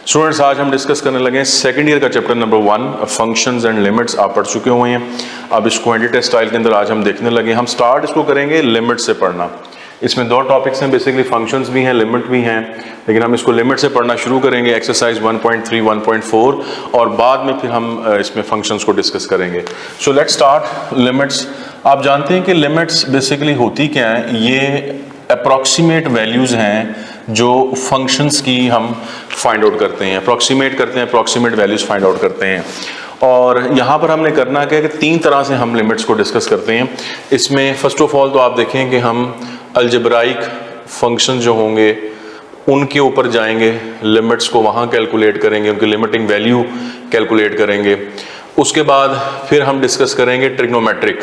Students आज हम discuss करने लगे हैं सेकंड ईयर का chapter number 1 functions and limits. आप पढ़ चुके हुए हैं। अब इस क्वांटिटेटिव स्टाइल के अंदर आज हम देखने लगे। हम स्टार्ट इसको करेंगे लिमिट से पढ़ना। इसमें दो टॉपिक्स हैं, बेसिकली फंक्शंस भी हैं, लिमिट भी हैं, लेकिन हम इसको लिमिट से पढ़ना शुरू करेंगे एक्सरसाइज 1.3 1.4 और बाद में फिर हम इसमें फंक्शंस को डिस्कस करेंगे। So let's start limits. आप जानते हैं कि लिमिट्स बेसिकली होती क्या है, ये अप्रॉक्सीमेट वैल्यूज हैं जो फंक्शंस की हम फाइंड आउट करते हैं, अप्रॉक्सीमेट करते हैं, अप्रॉक्सीमेट वैल्यूज फाइंड आउट करते हैं। और यहाँ पर हमने करना क्या है कि तीन तरह से हम लिमिट्स को डिस्कस करते हैं। इसमें फर्स्ट ऑफ ऑल तो आप देखें कि हम अलजेब्राइक फंक्शन जो होंगे उनके ऊपर जाएंगे, लिमिट्स को वहाँ कैलकुलेट करेंगे, उनकी लिमिटिंग वैल्यू कैलकुलेट करेंगे। उसके बाद फिर हम डिस्कस करेंगे ट्रिग्नोमेट्रिक,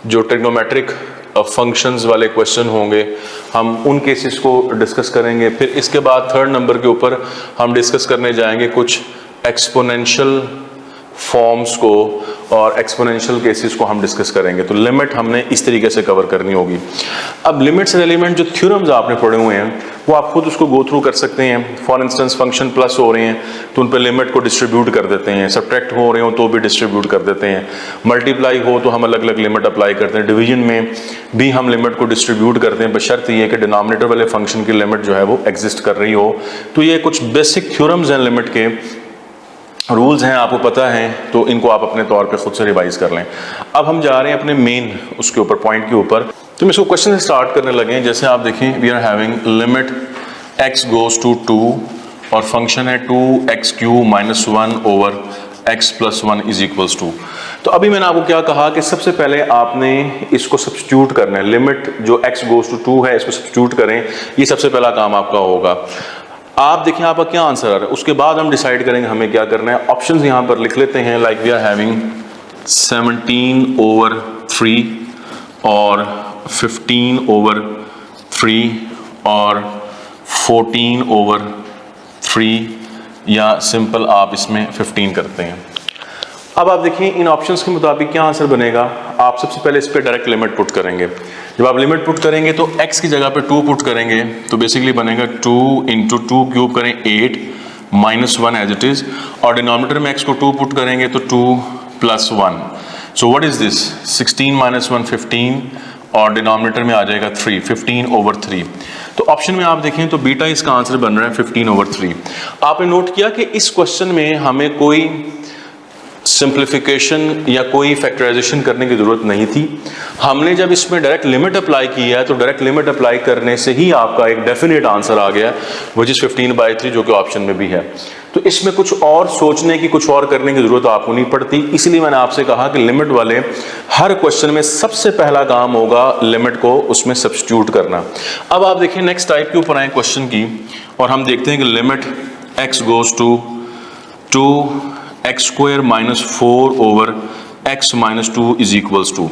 जो ट्रिग्नोमेट्रिक फंक्शंस वाले क्वेश्चन होंगे हम उन केसेस को डिस्कस करेंगे। फिर इसके बाद थर्ड नंबर के ऊपर हम डिस्कस करने जाएंगे कुछ एक्सपोनेंशियल फॉर्म्स को और एक्सपोनेंशियल केसेस को हम डिस्कस करेंगे। तो लिमिट हमने इस तरीके से कवर करनी होगी। अब लिमिट्स एंड एलिमेंट जो थ्योरम्स आपने पढ़े हुए हैं वो आप खुद उसको गो थ्रू कर सकते हैं। फॉर इंस्टेंस फंक्शन प्लस हो रहे हैं तो उन पर लिमिट को डिस्ट्रीब्यूट कर देते हैं, सब्ट्रैक्ट हो रहे हो तो भी डिस्ट्रीब्यूट कर देते हैं, मल्टीप्लाई हो तो हम अलग अलग लिमिट अप्लाई करते हैं, डिवीजन में भी हम लिमिट को डिस्ट्रीब्यूट करते हैं, बशर्ते ये कि डिनोमिनेटर वाले फंक्शन की लिमिट जो है वो एग्जिस्ट कर रही हो। तो ये कुछ बेसिक थ्योरम्स हैं, लिमिट के रूल्स हैं, आपको पता है, तो इनको आप अपने तौर पे खुद से रिवाइज कर लें। अब हम जा रहे हैं अपने मेन उसके ऊपर, पॉइंट के ऊपर। तो हम इसको क्वेश्चन से स्टार्ट करने लगे। जैसे आप देखें, we are having limit x goes to 2 और फंक्शन है 2x³ - 1 ओवर x + 1 = 2। तो अभी मैंने आपको क्या कहा कि सबसे पहले आपने इसको सब्स्टिट्यूट करना है। लिमिट जो x गोज टू 2 है इसको सब्स्टिट्यूट करें, ये सबसे पहला काम आपका होगा। आप देखिए आपका क्या आंसर आ रहा है, उसके बाद हम डिसाइड करेंगे हमें क्या करना है। ऑप्शंस यहाँ पर लिख लेते हैं, लाइक वी आर हैविंग 17/3 और 15/3 और 14/3, या सिंपल आप इसमें 15 करते हैं। अब आप देखिए इन ऑप्शंस के मुताबिक क्या आंसर बनेगा। आप सबसे पहले इस पर डायरेक्ट लिमिट पुट करेंगे। जब आप लिमिट पुट करेंगे तो x की जगह पे 2 पुट करेंगे तो बेसिकली बनेगा 2 × 2³ करें 8 - 1 एज इट इज, और डिनोमिनेटर में x को 2 पुट करेंगे तो 2 + 1। सो व्हाट इज दिस, 16 - 1 15, और डिनोमिनेटर में आ जाएगा 3, 15/3। तो ऑप्शन में आप देखें तो बीटा इसका आंसर बन रहा है 15/3। आपने नोट किया कि इस क्वेश्चन में हमें कोई सिंप्लीफिकेशन या कोई फैक्टराइजेशन करने की जरूरत नहीं थी। हमने जब इसमें डायरेक्ट लिमिट अप्लाई की है तो डायरेक्ट लिमिट अप्लाई करने से ही आपका एक डेफिनेट आंसर आ गया, विच इज 15/3, जो कि ऑप्शन में भी है। तो इसमें कुछ और सोचने की, कुछ और करने की जरूरत आपको नहीं पड़ती। इसलिए मैंने आपसे कहा कि लिमिट वाले हर क्वेश्चन में सबसे पहला काम होगा लिमिट को उसमें सब्स्टिट्यूट करना। अब आप देखिए नेक्स्ट टाइप के ऊपर आए क्वेश्चन की, और हम देखते हैं कि limit x goes to 2x² - 4 over x - 2 = 2।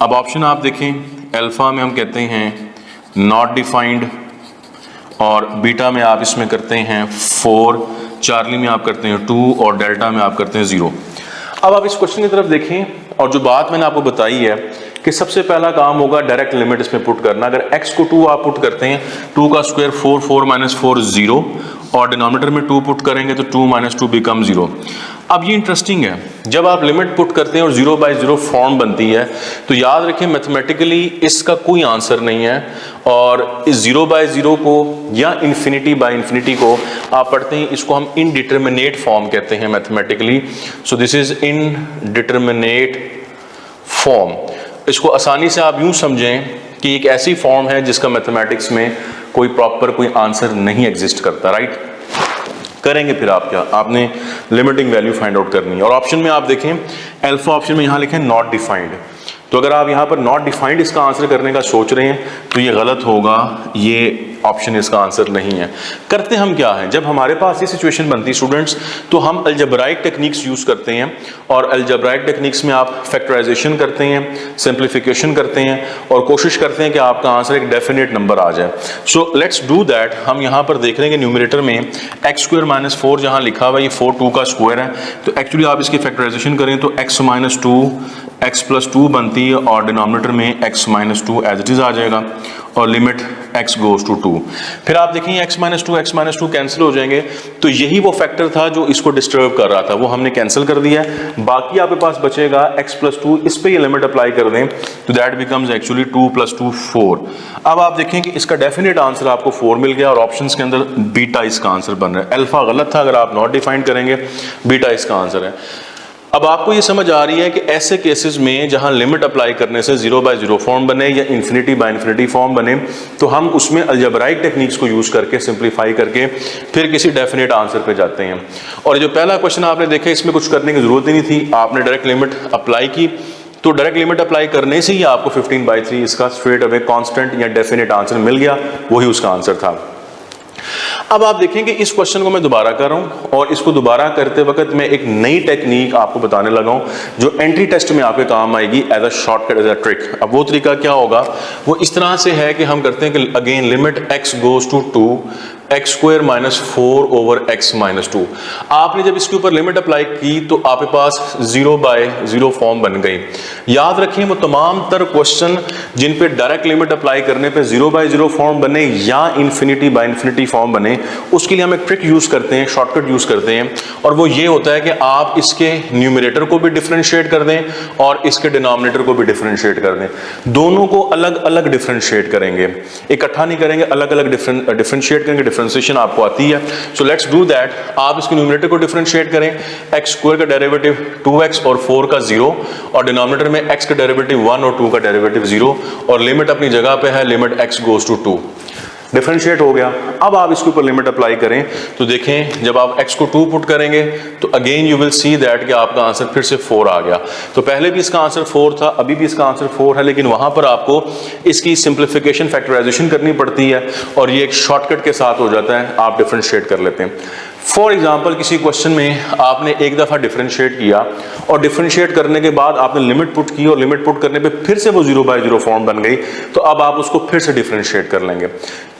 अब ऑप्शन आप देखें, अल्फा में हम कहते हैं नॉट डिफाइंड, और बीटा में आप इसमें करते हैं 4, चार्ली में आप करते हैं 2, और डेल्टा में आप करते हैं 0। अब आप इस क्वेश्चन की तरफ देखें, और जो बात मैंने आपको बताई है कि सबसे पहला काम होगा डायरेक्ट लिमिट इसमें पुट करना। अगर x को 2 आप पुट करते हैं, 2 का स्क्वायर 4, 4 - 4 0, और डिनोमिनेटर में 2 पुट करेंगे तो 2 - 2 = 0। अब ये इंटरेस्टिंग है, जब आप लिमिट पुट करते हैं और 0/0 फॉर्म बनती है तो याद रखें मैथमेटिकली इसका कोई आंसर नहीं है, और इस 0/0 को या ∞/∞ को आप पढ़ते हैं, इसको हम इनडिटरमिनेट फॉर्म कहते हैं mathematically. So this is indeterminate form. इसको आसानी से आप यूं समझें कि एक ऐसी फॉर्म है जिसका मैथमेटिक्स में कोई प्रॉपर कोई आंसर नहीं एग्जिस्ट करता, राइट। करेंगे फिर आप क्या, आपने लिमिटिंग वैल्यू फाइंड आउट करनी है। और ऑप्शन में आप देखें, अल्फा ऑप्शन में यहाँ लिखें नॉट डिफाइंड। तो अगर आप यहाँ पर नॉट डिफाइंड इसका आंसर करने का सोच रहे हैं तो ये गलत होगा, ये ऑप्शन इसका आंसर नहीं है। करते हम क्या है, जब हमारे पास ये सिचुएशन बनती है स्टूडेंट्स, तो हम अलजेब्राइक टेक्निक्स यूज करते हैं, और अलजेब्राइक टेक्निक्स में आप फैक्टराइजेशन करते हैं, सिंप्लीफिकेशन करते हैं, और कोशिश करते हैं कि आपका आंसर एक डेफिनेट नंबर आ जाए। So let's do that. हम यहाँ पर देख रहे हैं कि न्यूमरेटर में x² - 4 जहाँ लिखा हुआ है, ये 4 2 का स्क्वायर है, तो एक्चुअली आप इसकी फैक्टराइजेशन करें तो x - 2 x + 2 बनती है, और डिनोमिनेटर में x - 2 एज इट इज आ जाएगा, और लिमिट x गोज टू 2। फिर आप देखेंगे x माइनस टू कैंसिल हो जाएंगे, तो यही वो फैक्टर था जो इसको डिस्टर्ब कर रहा था, वो हमने कैंसिल कर दिया है। बाकी आपके पास बचेगा x प्लस 2, इस पे ये लिमिट अप्लाई कर दें तो दैट बिकम्स एक्चुअली 2 + 2 4। अब आप देखें कि इसका डेफिनेट आंसर आपको 4 मिल गया और ऑप्शंस के अंदर बीटा इसका आंसर बन रहा है। अल्फा गलत था, अगर आप नॉट डिफाइन करेंगे बीटा इसका आंसर है। अब आपको ये समझ आ रही है कि ऐसे केसेस में जहां लिमिट अप्लाई करने से 0/0 फॉर्म बने या इन्फिनिटी फॉर्म बने, तो हम उसमें अलजेब्राइक टेक्निक्स को यूज करके सिंप्लीफाई करके फिर किसी डेफिनेट आंसर पे जाते हैं। और जो पहला क्वेश्चन आपने देखा, इसमें कुछ करने की जरूरत ही नहीं थी, आपने डायरेक्ट लिमिट अप्लाई की, तो डायरेक्ट लिमिट अप्लाई करने से ही आपको 15/3 इसका स्ट्रेट अवे कांस्टेंट या डेफिनेट आंसर मिल गया, वही उसका आंसर था। अब आप देखेंगे इस क्वेश्चन को मैं दोबारा कर रहा हूं और इसको दोबारा करते वक्त मैं एक नई टेक्निक आपको बताने लगा हूं जो एंट्री टेस्ट में आपके काम आएगी as a shortcut, as a trick. अब वो तरीका क्या होगा, वो इस तरह से है कि हम करते हैं कि again limit x goes to 2 x² - 4 over x - 2। आपने जब इसके ऊपर लिमिट अप्लाई की तो आपके पास 0/0 फॉर्म बन गई। याद रखें वो तमाम तर क्वेश्चन जिन पे डायरेक्ट लिमिट अप्लाई करने पे 0/0 फॉर्म बने या इन्फिनिटी फॉर्म बने, उसके लिए हम एक ट्रिक यूज करते हैं, शॉर्टकट यूज करते हैं, और वो ये होता है कि आप इसके न्यूमरेटर को भी डिफरेंशिएट कर दें और इसके डिनोमिनेटर को भी डिफरेंशिएट कर दें। दोनों को अलग अलग डिफरेंशिएट करेंगे, इकट्ठा नहीं करेंगे, अलग अलग डिफरेंशिएट करेंगे। डिफरेंशिएशन आपको आती है, सो लेट्स डू दैट। आप इसके न्यूमरेटर को डिफरेंशिएट करें, x² का डेरिवेटिव 2x और 4 का 0, और डिनोमिनेटर में x का डेरिवेटिव 1 और 2 का डेरिवेटिव 0, और लिमिट अपनी जगह पे है, limit x goes to 2। Differentiate हो गया। अब आप इसके ऊपर लिमिट अप्लाई करें तो देखें जब आप x को 2 पुट करेंगे तो again you will see that कि आपका आंसर फिर से 4 आ गया। तो पहले भी इसका आंसर 4 था, अभी भी इसका आंसर 4 है, लेकिन वहां पर आपको इसकी सिंप्लीफिकेशन, फैक्टराइजेशन करनी पड़ती है और ये एक शॉर्टकट के साथ हो जाता है, आप डिफरेंशिएट कर लेते हैं। फॉर एग्जाम्पल किसी क्वेश्चन में आपने एक दफ़ा डिफरेंशिएट किया और डिफरेंशिएट करने के बाद आपने लिमिट पुट की और लिमिट पुट करने पे फिर से वो 0/0 फॉर्म बन गई, तो अब आप उसको फिर से डिफरेंशिएट कर लेंगे।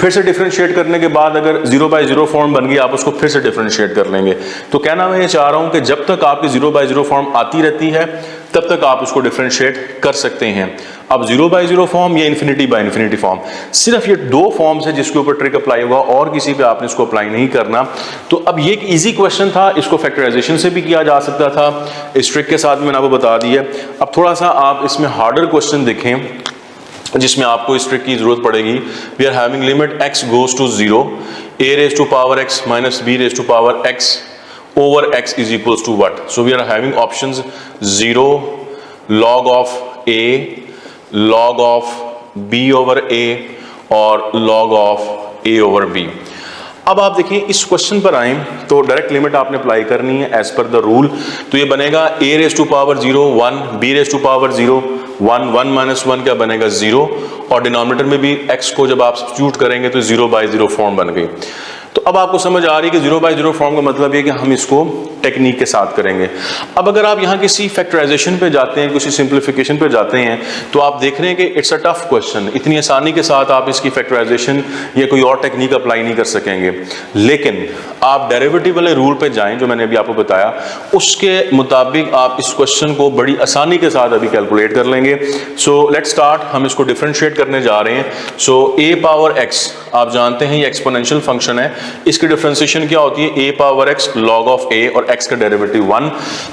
फिर से डिफरेंशिएट करने के बाद अगर 0/0 फॉर्म बन गई, आप उसको फिर से डिफरेंशिएट कर लेंगे। तो कहना मैं ये चाह रहा हूं कि जब तक आपकी 0/0 फॉर्म आती रहती है तब तक आप उसको डिफरेंशिएट कर सकते हैं। अब 0/0 फॉर्म या इन्फिनिटी फॉर्म, सिर्फ ये दो फॉर्म्स है जिसके ऊपर ट्रिक अप्लाई होगा और किसी पे आपने इसको अप्लाई नहीं करना। तो अब ये एक इजी क्वेश्चन था, इसको फैक्टराइजेशन से भी किया जा सकता था, इस ट्रिक के साथ मैंने आपको बता दिया। अब थोड़ा सा आप इसमें हार्डर क्वेश्चन देखें जिसमें आपको इस ट्रिक की जरूरत पड़ेगी। We are having limit x goes to 0 a⁻x - b⁻x over x is equals to what? So we are having options 0, log of a, log of b over a और log of a over b। अब आप देखिए इस question पर आए तो direct limit आपने apply करनी है एज पर द रूल। तो ये बनेगा a⁻0 1, b⁻0 1, 1 - 1 क्या बनेगा 0, और डिनोमिनेटर में भी x को जब आप सब्स्टिट्यूट करेंगे तो 0/0 फॉर्म बन गई। तो अब आपको समझ आ रही है कि 0/0 फॉर्म का मतलब ये कि हम इसको टेक्निक के साथ करेंगे। अब अगर आप यहाँ किसी फैक्टराइजेशन पे जाते हैं, किसी सिंप्लीफिकेशन पे जाते हैं, तो आप देख रहे हैं कि इट्स अ टफ क्वेश्चन, इतनी आसानी के साथ आप इसकी फैक्टराइजेशन या कोई और टेक्निक अप्लाई नहीं कर सकेंगे। लेकिन आप डेरिवेटिव वाले रूल पे जाएं जो मैंने अभी आपको बताया, उसके मुताबिक आप इस क्वेश्चन को बड़ी आसानी के साथ अभी कैलकुलेट कर लेंगे। सो लेट्स स्टार्ट, हम इसको डिफरेंशिएट करने जा रहे हैं। सो a⁻x आप जानते हैं ये एक्सपोनेंशियल फंक्शन है, इसकी डिफरेंशिएशन क्या होती है, a⁻x log of a और x का डेरिवेटिव 1।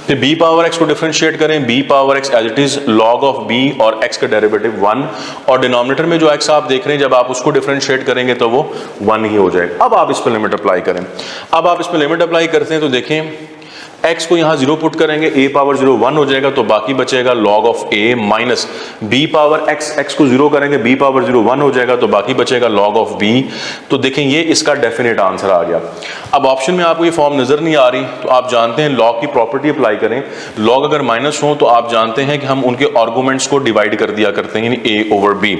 फिर b⁻x को डिफरेंशिएट करें, b⁻x as it is log of b और x का डेरिवेटिव 1, और डिनोमिनेटर में जो x आप देख रहे हैं जब आप उसको डिफरेंशिएट करेंगे तो वो 1 ही हो जाएगा। अब आप इस पर लिमिट अप्लाई करें। अब आप इस पर लिमिट अप्लाई करते हैं तो देखें x को यहाँ 0 पुट करेंगे, a⁻0 1 हो जाएगा, तो बाकी बचेगा log of a minus b⁻x, x को 0 करेंगे, b⁻0 1 हो जाएगा, तो बाकी बचेगा log of b। तो देखें ये इसका डेफिनेट आंसर आ गया। अब ऑप्शन में आपको ये फॉर्म नजर नहीं आ रही, तो आप जानते हैं log की प्रॉपर्टी अप्लाई करें। log अगर माइनस हो तो आप जानते हैं कि हम उनके आर्गूमेंट्स को डिवाइड कर दिया करते हैं, यानी a ओवर b।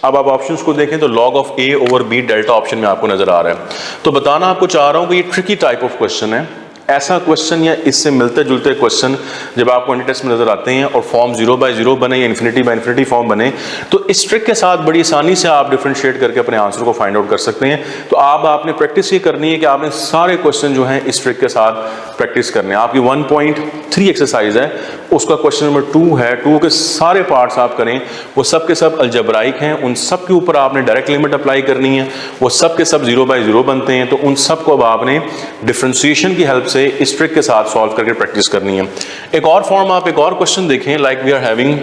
अब आप ऑप्शंस को देखें तो log of a over b delta option में आपको नजर आ रहा है। तो बताना आपको चाह रहा हूं कि ये ट्रिकी टाइप ऑफ क्वेश्चन है, ऐसा क्वेश्चन या इससे मिलते जुलते क्वेश्चन जब आपको एंटी टेस्ट में नजर आते हैं और फॉर्म 0 बाय 0 बने या इन्फिनिटी बाय इन्फिनिटी फॉर्म बने, तो इस ट्रिक के साथ बड़ी आसानी से आप डिफरेंशिएट करके अपने आंसर को फाइंड आउट कर सकते हैं। तो आपने प्रैक्टिस ये करनी है कि आपने सारे क्वेश्चन जो हैं इस ट्रिक के साथ प्रैक्टिस करने हैं। आपकी 1.3 एक्सरसाइज है, उसका क्वेश्चन नंबर 2 है। 2 के सारे पार्ट्स आप करें, वो सब के सब अलजेब्राइक हैं, उन सब के ऊपर आपने डायरेक्ट लिमिट अप्लाई करनी है, वो सब के सब 0 बाय 0 बनते हैं। तो उन सब को अब आपने डिफरेंशिएशन की हेल्प से इस ट्रिक के साथ सॉल्व करके प्रैक्टिस करनी है। एक और फॉर्म, आप एक और क्वेश्चन देखें, like we are having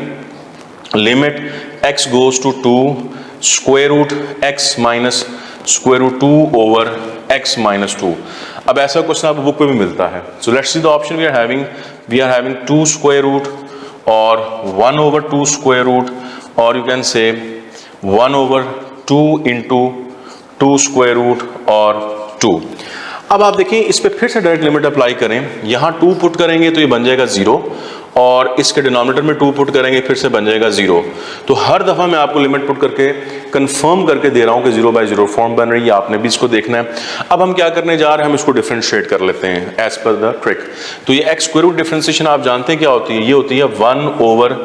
limit x goes to 2 square root x minus square root 2 over x minus 2। अब ऐसा क्वेश्चन आपको बुक पे भी मिलता है। So let's see the option we are having 2 square root और 1 over 2 स्क्वायर रूट, और you can say 1 over 2 into 2 square root और 2। अब आप देखिए इस पे फिर से डायरेक्ट लिमिट अप्लाई करें, यहाँ 2 पुट करेंगे तो ये बन जाएगा 0, और इसके डिनोमिनेटर में 2 पुट करेंगे फिर से बन जाएगा 0। तो हर दफा मैं आपको लिमिट पुट करके कंफर्म करके दे रहा हूं कि 0 बाय 0 फॉर्म बन रही है, आपने भी इसको देखना है। अब हम क्या करने जा रहे हैं, हम इसको डिफरेंशिएट कर लेते हैं एज पर द ट्रिक। तो ये x स्क्वायर रूट डिफरेंशिएशन आप जानते हैं क्या होती है, ये होती है 1 over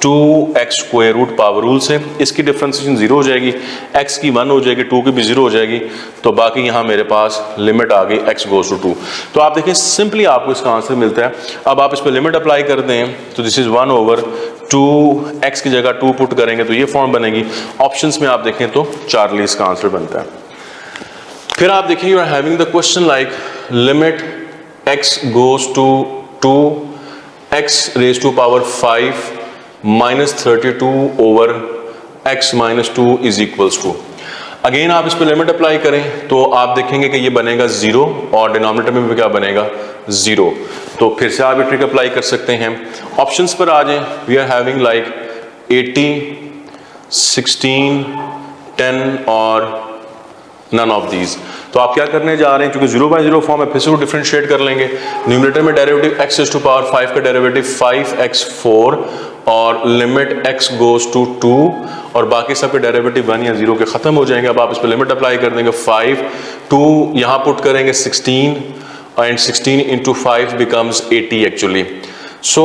2x square root power rule से। इसकी डिफरेंशिएशन 0 हो जाएगी, x की 1 हो जाएगी, 2 की भी 0 हो जाएगी, तो बाकी यहाँ मेरे पास लिमिट आ गई x गोज टू 2। तो आप देखिए सिंपली आपको इसका आंसर मिलता है। अब आप इस पर लिमिट अप्लाई कर दें तो दिस इज 1 over 2x की जगह 2 पुट करेंगे तो ये फॉर्म बनेगी। ऑप्शंस में आप देखें तो चार्ली इसका आंसर बनता है। फिर आप देखिए you are having the question like limit x goes to 2x raise to power 5 minus 32 over x minus 2 is equals to। Again आप इस पर लिमिट अप्लाई करें तो आप देखेंगे कि ये बनेगा 0 और डिनोमिनेटर में भी क्या बनेगा 0। तो फिर से आप ये ट्रिक अप्लाई कर सकते हैं। ऑप्शंस पर आ जाएं, वी आर हैविंग लाइक 80, 16, 10 और नन ऑफ दीज। तो आप क्या करने जा रहे हैं, क्योंकि 0 बाय 0 फॉर्म है, फिर से वो डिफरेंशिएट कर लेंगे। न्यूमरेटर में derivative x raise to power 5 का डेरिवेटिव 5x4 और लिमिट x गोज टू 2 और बाकी सब के डेरिवेटिव 1 या 0 के खत्म हो जाएंगे। अब आप इस पर लिमिट अप्लाई कर देंगे 5, 2 यहाँ पुट करेंगे 16 and 16 into 5 becomes 80 actually. So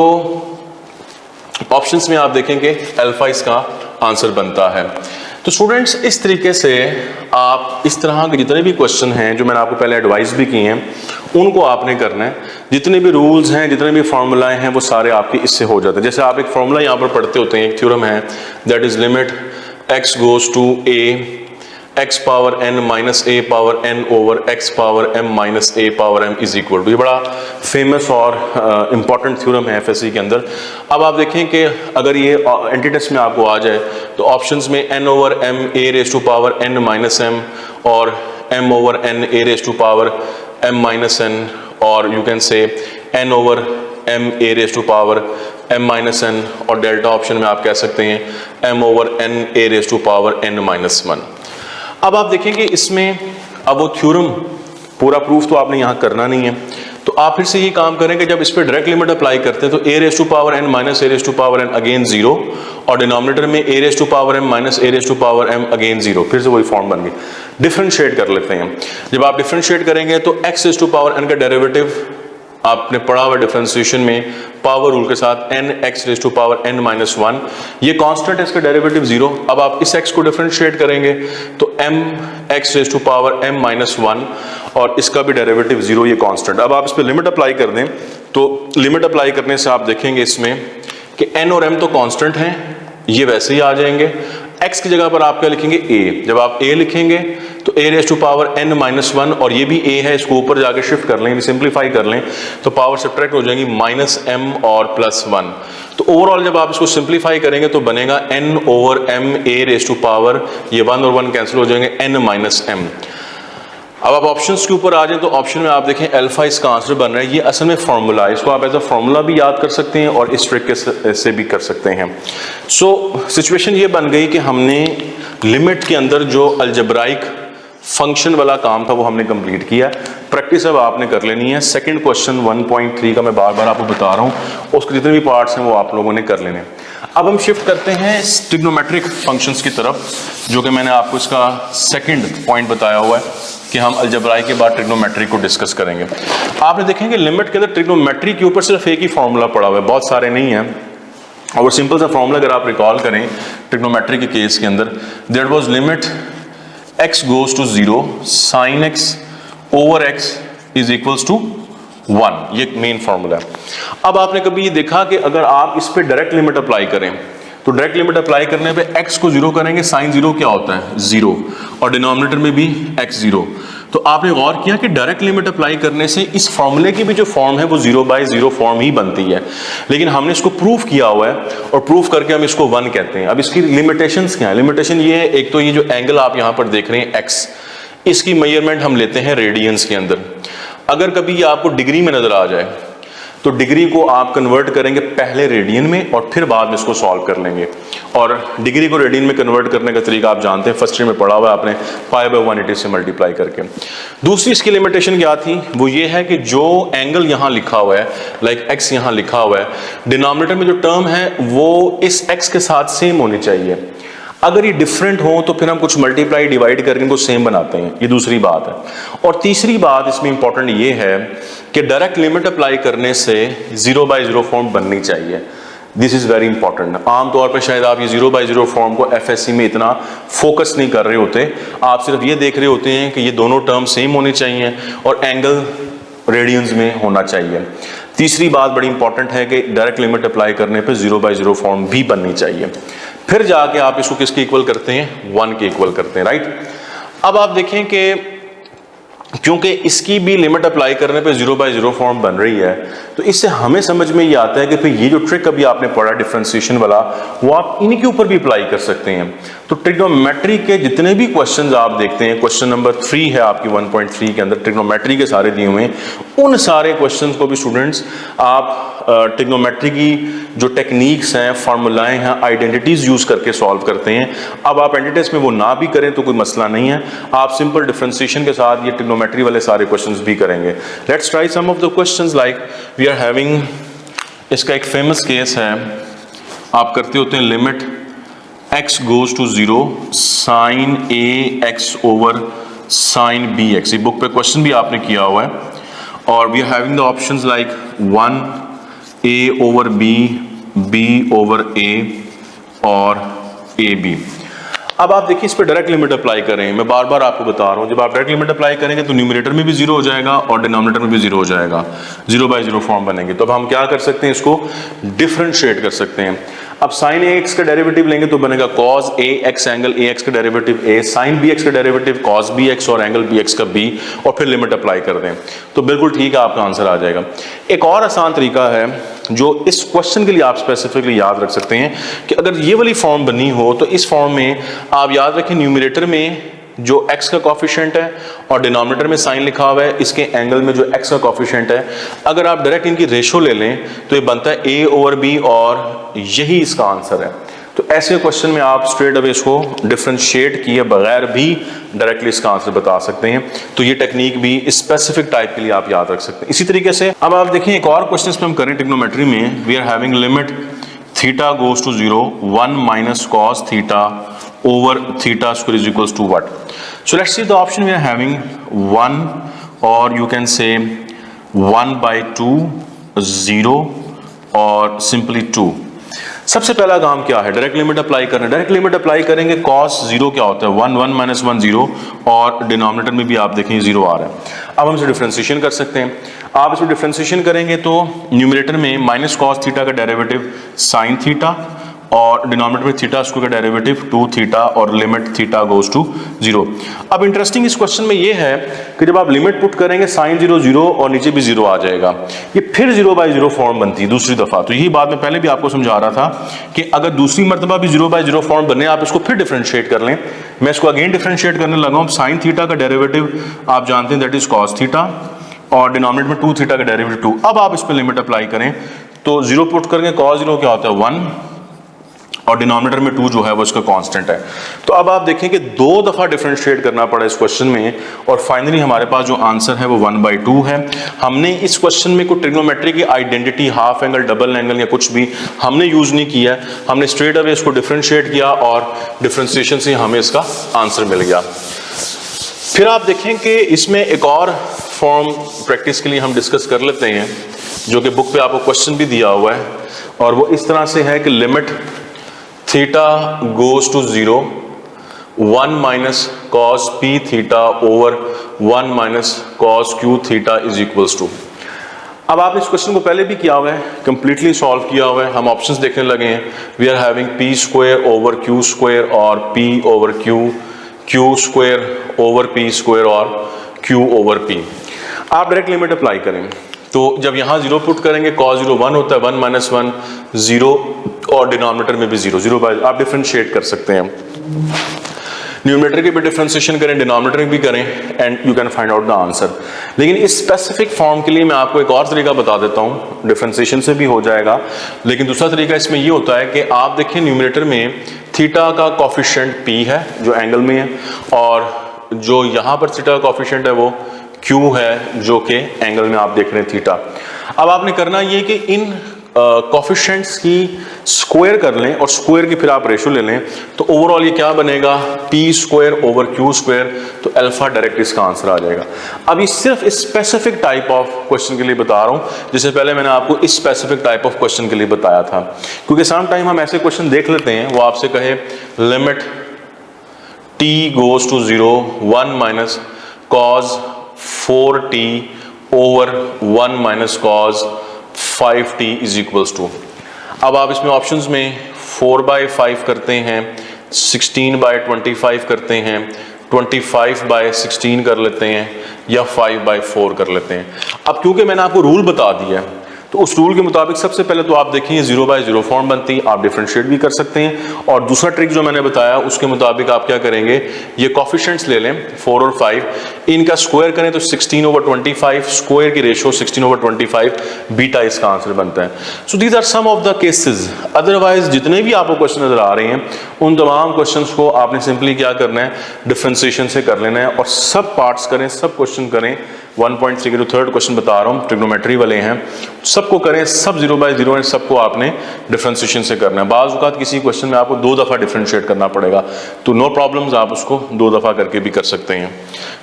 options में आप देखेंगे अल्फा इसका आंसर बनता है। तो स्टूडेंट्स इस तरीके से आप इस तरह के जितने भी क्वेश्चन हैं जो मैंने आपको पहले एडवाइस भी किए हैं उनको आपने करना है। जितने भी रूल्स हैं, जितने भी फार्मूलाएं हैं, वो सारे आपके इससे हो जाते हैं। जैसे आप एक फार्मूला यहाँ पर पढ़ते होते हैं, एक थ्योरम है, that is limit x goes to a x power n minus a power n over x power m minus a power m is equal to. ये बड़ा फेमस और इंपॉर्टेंट थ्योरम है एफएससी के अंदर। अब आप देखें कि अगर ये एंटी टेस्ट में आपको आ जाए तो ऑप्शंस में n over m a raise to power n minus m और m over n a raise to power m minus n, और you can say n over m a raise to power m minus n, और delta option में आप कह सकते हैं m over n a raise to power n minus 1। अब आप देखेंगे इसमें अब वो थ्योरम पूरा प्रूफ तो आपने यहाँ करना नहीं है, तो आप फिर से ये काम करेंगे जब इस पर डायरेक्ट लिमिट अप्लाई करते हैं तो a raise to power n minus a raise to power n again 0 और डिनोमिनेटर में a raise to power m minus a raise to power m again 0, फिर से वही फॉर्म बन गई। डिफरेंशिएट कर लेते हैं। जब आप डिफरेंशिएट करेंगे तो x raise to power n का डेरिवेटिव आपने पढ़ा हुआ डिफरेंशिएशन में पावर रूल के साथ n x raise to power n minus 1, ये कांस्टेंट है, इसका डेरिवेटिव 0। अब आप इस x को डिफरेंशिएट करेंगे तो m x raise to power m minus 1 और इसका भी डेरिवेटिव 0, ये कांस्टेंट। अब आप इस पर लिमिट अप्लाई कर दें तो लिमिट अप्लाई करने से आप देखेंगे इसमें कि n और m तो कांस्टेंट हैं, ये वैसे ही आ जाएंगे। x की जगह पर आप क्या लिखेंगे a। जब आप a लिखेंगे तो a raise to power n minus 1 और ये भी a है, इसको ऊपर जाके शिफ्ट कर लें, सिंप्लीफाई कर लें तो पावर सब्ट्रैक्ट हो जाएंगी माइनस m और प्लस 1। तो ओवरऑल जब आप इसको सिंप्लीफाई करेंगे तो बनेगा n over m a raise to power, ये 1 और 1 कैंसिल हो जाएंगे, n माइनस m। अब आप ऑप्शंस के ऊपर आ जाए तो ऑप्शन में आप देखें अल्फा इसका आंसर बन रहा है। ये असल में फॉर्मूला है, इसको आप एज अ फॉर्मूला भी याद कर सकते हैं और इस ट्रिक से भी कर सकते हैं। सो सिचुएशन ये बन गई कि हमने लिमिट के अंदर जो अलजेब्राइक फंक्शन वाला काम था वो हमने कंप्लीट किया। प्रैक्टिस अब आपने कर लेनी है। सेकंड क्वेश्चन 1.3 का मैं बार बार आपको बता रहा हूँ, उसके जितने भी पार्ट्स हैं वो आप लोगों ने कर लेने। अब हम शिफ्ट करते हैं ट्रिग्नोमेट्रिक फंक्शंस की तरफ, जो कि मैंने आपको इसका सेकंड पॉइंट बताया हुआ है। कि हम अलजबराई के बाद ट्रिग्नोमेट्री को डिस्कस करेंगे। आपने देखेंगे लिमिट के अंदर ट्रिग्नोमेट्री के ऊपर सिर्फ एक ही फॉर्मूला पड़ा हुआ है, बहुत सारे नहीं है। और वो सिंपल सा फॉर्मूला अगर आप रिकॉल करें ट्रिग्नोमेट्री के केस के अंदर, that was limit x goes to 0 sine x over x is equals to 1। ये मेन फॉर्मूला है। अब आपने कभी ये देखा कि अगर आप इस पे डायरेक्ट लिमिट अप्लाई करें तो डायरेक्ट लिमिट अप्लाई करने पे x को 0 करेंगे, साइन 0 क्या होता है 0, और डिनोमिनेटर में भी x 0। तो आपने गौर किया कि डायरेक्ट लिमिट अप्लाई करने से इस फॉर्मूले की भी जो फॉर्म है वो 0/0 फॉर्म ही बनती है, लेकिन हमने इसको प्रूफ किया हुआ है और प्रूफ करके हम इसको 1 कहते हैं। अब इसकी लिमिटेशंस क्या है? लिमिटेशन ये है, एक तो ये जो एंगल आप यहां पर देख रहे हैं x, इसकी मेजरमेंट हम लेते हैं रेडियंस के अंदर। अगर कभी ये आपको डिग्री में नजर आ जाए तो डिग्री को आप कन्वर्ट करेंगे पहले रेडियन में और फिर बाद में इसको सॉल्व कर लेंगे। और डिग्री को रेडियन में कन्वर्ट करने का तरीका आप जानते हैं, फर्स्ट ईयर में पढ़ा हुआ है आपने, π/180 से मल्टीप्लाई करके। दूसरी इसकी लिमिटेशन क्या थी? वो ये है कि जो एंगल यहाँ लिखा हुआ है, लाइक x यहाँ लिखा हुआ है, डिनोमिनेटर में जो टर्म है वो इस x के साथ सेम होनी चाहिए। अगर ये डिफरेंट हो तो फिर हम कुछ मल्टीप्लाई डिवाइड करके इनको सेम बनाते हैं, ये दूसरी बात है। और तीसरी बात इसमें इंपॉर्टेंट ये है कि डायरेक्ट लिमिट अप्लाई करने से 0/0 फॉर्म बननी चाहिए। This is very important. आमतौर पर शायद आप ये 0/0 फॉर्म को एफएससी में इतना फोकस नहीं कर रहे होते, आप सिर्फ ये देख रहे होते हैं कि ये दोनों टर्म सेम होने चाहिए और एंगल रेडियंस में होना चाहिए। तीसरी बात बड़ी इंपॉर्टेंट है कि डायरेक्ट लिमिट अप्लाई करने पे 0/0 फॉर्म भी बननी चाहिए। फिर जाके आप इसको किसके इक्वल करते हैं? 1 के इक्वल करते हैं, राइट। अब आप देखें कि क्योंकि इसकी भी लिमिट अप्लाई करने पे 0/0 फॉर्म बन रही है, तो इससे हमें समझ में ये आता है कि फिर ये जो ट्रिक अभी आपने पढ़ा डिफरेंशिएशन वाला, वो आप इन्हीं के ऊपर भी अप्लाई कर सकते हैं। तो ट्रिग्नोमेट्री के जितने भी क्वेश्चंस आप देखते हैं, क्वेश्चन नंबर 3 है आपकी 1.3 के अंदर ट्रिग्नोमेट्री के सारे दिए हुए हैं, उन सारे क्वेश्चंस को भी स्टूडेंट्स आप ट्रिग्नोमेट्री की जो टेक्निक्स हैं, फार्मूलाएं हैं, आइडेंटिटीज यूज करके सॉल्व करते हैं। अब आप एंटी टेस्ट में वो ना भी करें तो कोई मसला नहीं है, आप सिंपल डिफरेंशिएशन के साथ ये ट्रिग्नोमेट्री वाले सारे क्वेश्चंस भी करेंगे। Let's try some of the questions. Like we are having, इसका एक फेमस केस है, आप करते होते हैं limit x goes to 0 sine ax over sine bx। ये बुक पे क्वेश्चन भी आपने किया हुआ है। और we are having the options like 1 a over b over a और ab। अब आप देखिए इस पे डायरेक्ट लिमिट अप्लाई करें, मैं बार बार आपको बता रहा हूं, जब आप डायरेक्ट लिमिट अप्लाई करेंगे तो न्यूमरेटर में भी 0 हो जाएगा और डिनोमिनेटर में भी 0 हो जाएगा, 0/0 फॉर्म बनेंगे। तो अब हम क्या कर सकते हैं, इसको डिफरेंशिएट कर सकते हैं। अब साइन ax का डेरिवेटिव लेंगे तो बनेगा cos ax, एंगल ax का डेरिवेटिव a, साइन bx का डेरिवेटिव cos bx और एंगल bx का b, और फिर लिमिट अप्लाई कर दें तो बिल्कुल ठीक है, आपका आंसर आ जाएगा। एक और आसान तरीका है जो इस क्वेश्चन के लिए आप स्पेसिफिकली याद रख सकते हैं कि अगर ये वाली फॉर्म बनी हो तो इस फॉर्म में आप याद रखें न्यूमरेटर में जो x का कॉफिशिएंट है और डिनोमिनेटर में साइन लिखा हुआ है, इसके एंगल में जो x का कॉफिशिएंट है, अगर आप डायरेक्ट इनकी रेशो ले लें तो ये बनता है a ओवर b और यही इसका आंसर है। तो ऐसे क्वेश्चन में आप स्ट्रेट अवे इसको डिफरेंशिएट किए बगैर भी डायरेक्टली इसका आंसर बता सकते हैं। तो ये टेक्निक भी स्पेसिफिक टाइप के लिए आप याद रख सकते हैं। इसी तरीके से अब आप देखिए एक और क्वेश्चन इसमें हम करें ट्रिग्नोमेट्री में, we are having limit theta goes to 0 1 minus cos theta over theta square is equals to what? So let's see the option we are having 1 or you can say 1/2, 0 और simply 2। सबसे पहला काम क्या है, direct limit apply करना है। Direct limit apply करेंगे cos 0 क्या होता है 1 1 माइनस 1 0 और डिनोमिनेटर में भी आप देखें 0 आ रहा है। अब हम इसे डिफरेंशिएशन कर सकते हैं। आप इसमें डिफरेंशिएशन करेंगे तो न्यूमरेटर में माइनस कॉस थीटा का डेरिवेटिव साइन थीटा और डिनोमिनेटर में थीटा स्क्वायर का डेरिवेटिव 2 थीटा और लिमिट थीटा गोज टू 0। अब इंटरेस्टिंग इस क्वेश्चन में ये है कि जब आप लिमिट पुट करेंगे साइन 0 0 और नीचे भी 0 आ जाएगा, ये फिर 0/0 फॉर्म बनती है दूसरी दफा। तो यही बात मैं पहले भी आपको समझा रहा था कि अगर दूसरी मरतबा भी 0/0 फॉर्म बने, आप इसको फिर डिफरेंशिएट कर लें। मैं इसको अगेन डिफरेंशिएट करने लगा हूँ। साइन थीटा का डेरिवेटिव आप जानते हैं दैट इज कॉस थीटा और डिनोमिनेटर में 2 थीटा का डेरिवेटिव 2। अब आप इस पर लिमिट अप्लाई करें तो 0 पुट करके कॉस 0 क्या होता है 1 और डिनोमिनेटर में 2 जो है वो इसका कांस्टेंट है। तो अब आप देखें कि 2 दफा डिफरेंशिएट करना पड़ा इस क्वेश्चन में और फाइनली हमारे पास जो आंसर है वो 1/2 है। हमने इस क्वेश्चन में कोई ट्रिग्नोमेट्री की identity, half angle, double angle या कुछ भी हमने यूज नहीं किया, हमने स्ट्रेट अवे इसको डिफरेंशिएट किया और डिफरेंशिएशन से हमें इसका आंसर मिल गया। फिर आप देखें कि इसमें एक और फॉर्म प्रैक्टिस के लिए हम डिस्कस कर लेते हैं, जो कि बुक पे आपको क्वेश्चन भी दिया हुआ है, और वो इस तरह से है कि limit theta goes to 0 1 minus cos p theta over 1 minus cos q theta is equals to. अब आप इस क्वेश्चन को पहले भी किया हुआ है, कंप्लीटली सॉल्व किया हुआ है, हम ऑप्शंस देखने लगे हैं। We are having P square over Q square or P over Q square over P square or Q over P. आप डायरेक्ट लिमिट अप्लाई करें तो जब यहाँ 0 पुट करेंगे cos 0 1 होता है, 1 माइनस 1 0 और डिनोमिनेटर में भी 0 बाय आप डिफरेंशिएट कर सकते हैं। न्यूमरेटर की भी डिफरेंशिएशन करें, डिनोमिनेटर में भी करें, and you can find out the answer. लेकिन इस स्पेसिफिक फॉर्म के लिए मैं आपको एक और तरीका बता देता हूँ, डिफरेंशिएशन से भी हो जाएगा। लेकिन दूसरा तरीका इसमें ये होता है कि आप देखिए न्यूमरेटर में थीटा का कोफिशिएंट p है जो एंगल में है, और जो यहाँ पर थीटा का कोफिशिएंट है वो q है जो कि एंगल में आप देख रहे हैं थीटा। अब आपने करना ये कि इन कोफिशिएंट्स की स्क्वायर कर लें और स्क्वायर की फिर आप रेशो ले लें, तो ओवरऑल ये क्या बनेगा, P square over Q square, तो अल्फा डायरेक्ट इसका आंसर आ जाएगा। अभी सिर्फ इस स्पेसिफिक टाइप ऑफ क्वेश्चन के लिए बता रहा हूं, जिससे पहले मैंने आपको इस स्पेसिफिक टाइप ऑफ क्वेश्चन के लिए बताया था, क्योंकि सम टाइम हम ऐसे क्वेश्चन देख लेते हैं वो आपसे कहे limit t goes to 0 1 minus cos 4t over 1 minus cos 5t is equals to. अब आप इसमें ऑप्शंस में 4/5 करते हैं, 16/25 करते हैं, 25/16 कर लेते हैं, या 5/4 कर लेते हैं। अब क्योंकि मैंने आपको रूल बता दिया है, तो उस रूल के मुताबिक सबसे पहले तो आप देखिए 0/0 फॉर्म बनती है, आप डिफरेंशिएट भी कर सकते हैं। और दूसरा ट्रिक जो मैंने बताया उसके मुताबिक आप क्या करेंगे, ये कोफिशिएंट्स ले लें 4 और 5, इनका स्क्वायर करें तो 16/25, स्क्वायर की रेशो 16/25, बीटा इसका आंसर बनता है। So these are some of the cases. Otherwise जितने भी आपको क्वेश्चन नजर आ रहे हैं उन तमाम क्वेश्चंस को आपने सिंपली क्या करना है, डिफरेंशिएशन से कर लेना है, और सब पार्ट्स करें, सब क्वेश्चन करें। 1.3 के जो थर्ड क्वेश्चन बता रहा हूँ ट्रिग्नोमेट्री वाले हैं, सबको करें, सब 0/0 है, सबको आपने डिफरेंशिएशन से करना है। बाज़ औक़ात किसी क्वेश्चन में आपको 2 दफ़ा डिफरेंशिएट करना पड़ेगा, तो नो प्रॉब्लम्स, आप उसको 2 दफ़ा करके भी कर सकते हैं।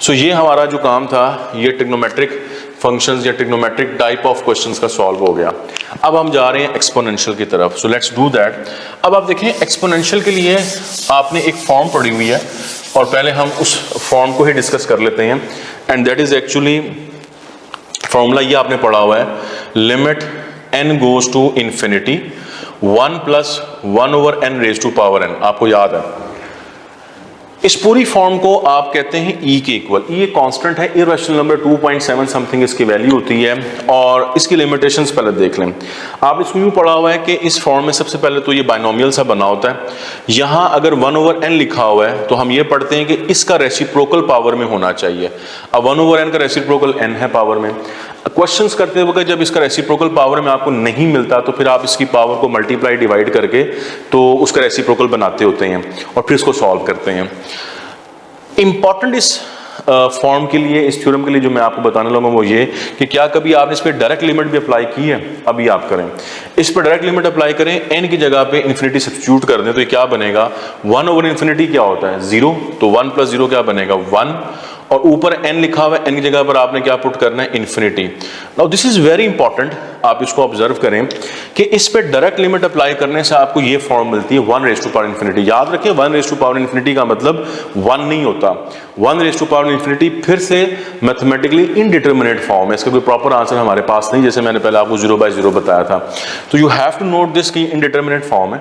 सो ये हमारा जो काम था, ये ट्रिग्नोमेट्रिक फंक्शंस या ट्रिग्नोमेट्रिक टाइप ऑफ क्वेश्चंस का सॉल्व हो गया। अब हम जा रहे हैं एक्सपोनेंशियल की तरफ, सो लेट्स डू दैट। अब आप देखें एक्सपोनेंशियल के लिए आपने एक फॉर्म पढ़ी हुई है, और पहले हम उस फॉर्म को ही डिस्कस कर लेते हैं, and that is actually formula ये आपने पढ़ा हुआ है, limit n goes to infinity 1 + 1/n raise to power n। आपको याद है इस पूरी फॉर्म को आप कहते हैं e के इक्वल। e एक कांस्टेंट है, इररेशनल नंबर 2.7 समथिंग इसकी वैल्यू होती है, और इसकी लिमिटेशंस पहले देख लें। आप इसमें यूँ पढ़ा हुआ है कि इस फॉर्म में सबसे पहले तो ये बाइनोमियल सा बना होता है। यहाँ अगर 1/n लिखा हुआ है तो हम ये पढ़ते हैं कि इसका रेसिप्रोकल पावर में होना चाहिए। अब 1/n का रेसिप्रोकल n है पावर में। क्वेश्चंस करते वक्त जब इसका रेसिप्रोकल पावर में आपको नहीं मिलता तो फिर आप इसकी पावर को मल्टीप्लाई डिवाइड करके तो उसका रेसिप्रोकल बनाते होते हैं और फिर इसको सॉल्व करते हैं। इंपॉर्टेंट इस फॉर्म के लिए, इस थ्योरम के लिए जो मैं आपको बताने लगा वो ये कि क्या कभी आपने इस पर डायरेक्ट लिमिट भी अप्लाई की है, अभी आप करें। इस पर डायरेक्ट लिमिट अप्लाई करें, n की जगह पे इन्फिनिटी सब्स्टिट्यूट कर दें तो ये क्या बनेगा, 1/∞ क्या होता है 0, तो 1 + 0 क्या बनेगा 1, और ऊपर n लिखा हुआ है, n की जगह पर आपने क्या पुट करना है infinity. Now this is very important, आप इसको ऑब्जर्व करें कि इस पे डायरेक्ट लिमिट अप्लाई करने से आपको ये फॉर्म मिलती है 1/∞। याद रखिए 1/∞ का मतलब 1 नहीं होता, 1/∞ फिर से मैथमेटिकली इनडिटरमिनेट फॉर्म है, इसका कोई प्रॉपर आंसर हमारे पास नहीं, जैसे मैंने पहले आपको 0/0 बताया था। तो you have to note this की इनडिटरमिनेट फॉर्म है।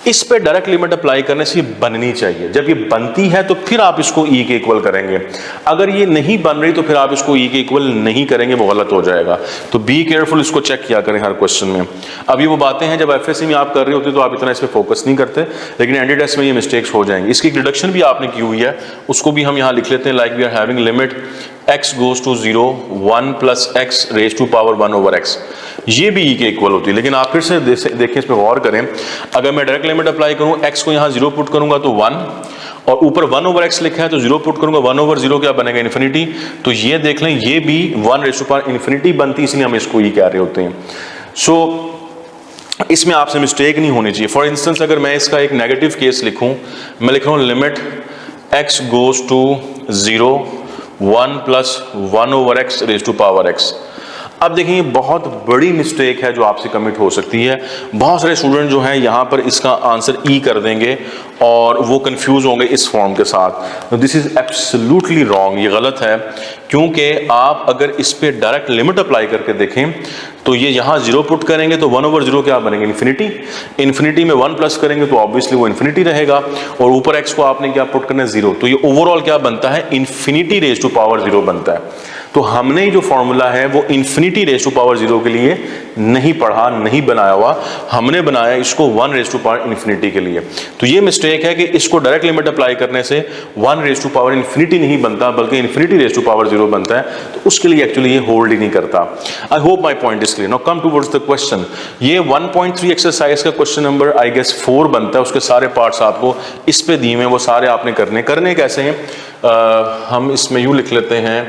इस पे डायरेक्ट लिमिट अप्लाई करने से ये बननी चाहिए, जब ये बनती है तो फिर आप इसको e के इक्वल करेंगे। अगर ये नहीं बन रही तो फिर आप इसको e के इक्वल नहीं करेंगे, वो गलत हो जाएगा। तो बी केयरफुल, इसको चेक किया करें हर क्वेश्चन में। अब ये वो बातें हैं जब एफएससी में आप कर रहे होते तो आप इतना इस पर फोकस नहीं करते, लेकिन एनडी टेस्ट में ये मिस्टेक्स हो जाएंगी। इसकी डिडक्शन भी आपने की हुई है, उसको भी हम यहाँ लिख लेते हैं, like we are having limit x goes to 0 1 + x raise to power 1/x। ये भी e के इक्वल होती है, लेकिन आप फिर से देखें, इस पर गौर करें। अगर मैं डायरेक्ट लिमिट अप्लाई करूं, x को यहाँ 0 पुट करूंगा तो 1, और ऊपर 1/x लिखा है तो 0 पुट करूंगा, 1/0 क्या बनेगा इन्फिनिटी। तो ये देख लें, ये भी 1/∞ बनती, इसलिए हम इसको e कह रहे होते हैं। सो इसमें आपसे मिस्टेक नहीं होनी चाहिए। फॉर इंस्टेंस अगर मैं इसका एक नेगेटिव केस लिखूं, मैं लिख रहा हूं limit x goes to 0 1 plus 1 over x raise to power x. अब देखिए ये बहुत बड़ी मिस्टेक है जो आपसे कमिट हो सकती है। बहुत सारे स्टूडेंट जो हैं यहाँ पर इसका आंसर ई कर देंगे और वो कंफ्यूज होंगे इस फॉर्म के साथ। दिस इज एब्सोल्युटली रॉन्ग, ये गलत है, क्योंकि आप अगर इस पे डायरेक्ट लिमिट अप्लाई करके देखें तो ये यहाँ 0 पुट करेंगे तो 1 ओवर 0 क्या बनेंगे, इन्फिनिटी। इन्फिनिटी में 1 प्लस करेंगे तो ऑब्वियसली वो इन्फिनिटी रहेगा, और ऊपर एक्स को आपने क्या पुट करना है, 0। तो ये ओवरऑल क्या बनता है, इन्फिनिटी रेज टू पावर 0 बनता है। तो हमने जो फॉर्मूला है वो इन्फिनिटी रेज टू पावर 0 के लिए नहीं पढ़ा, नहीं बनाया हुआ, हमने बनाया इसको 1 रेज टू पावर इन्फिनिटी के लिए। तो ये मिस्टेक है कि इसको डायरेक्ट लिमिट अप्लाई करने से 1 रेज टू पावर इन्फिनिटी नहीं बनता बल्कि इन्फिनिटी रेज टू पावर 0 बनता है, तो उसके लिए एक्चुअली ये होल्ड ही नहीं करता। I hope my point is clear. Now come towards the question. ये 1.3 एक्सरसाइज का क्वेश्चन नंबर आई गेस 4 बनता है, उसके सारे पार्ट्स आपको इस पे दिए हुए हैं, वो सारे आपने करने कैसे हैं, हम इसमें यूं लिख लेते हैं,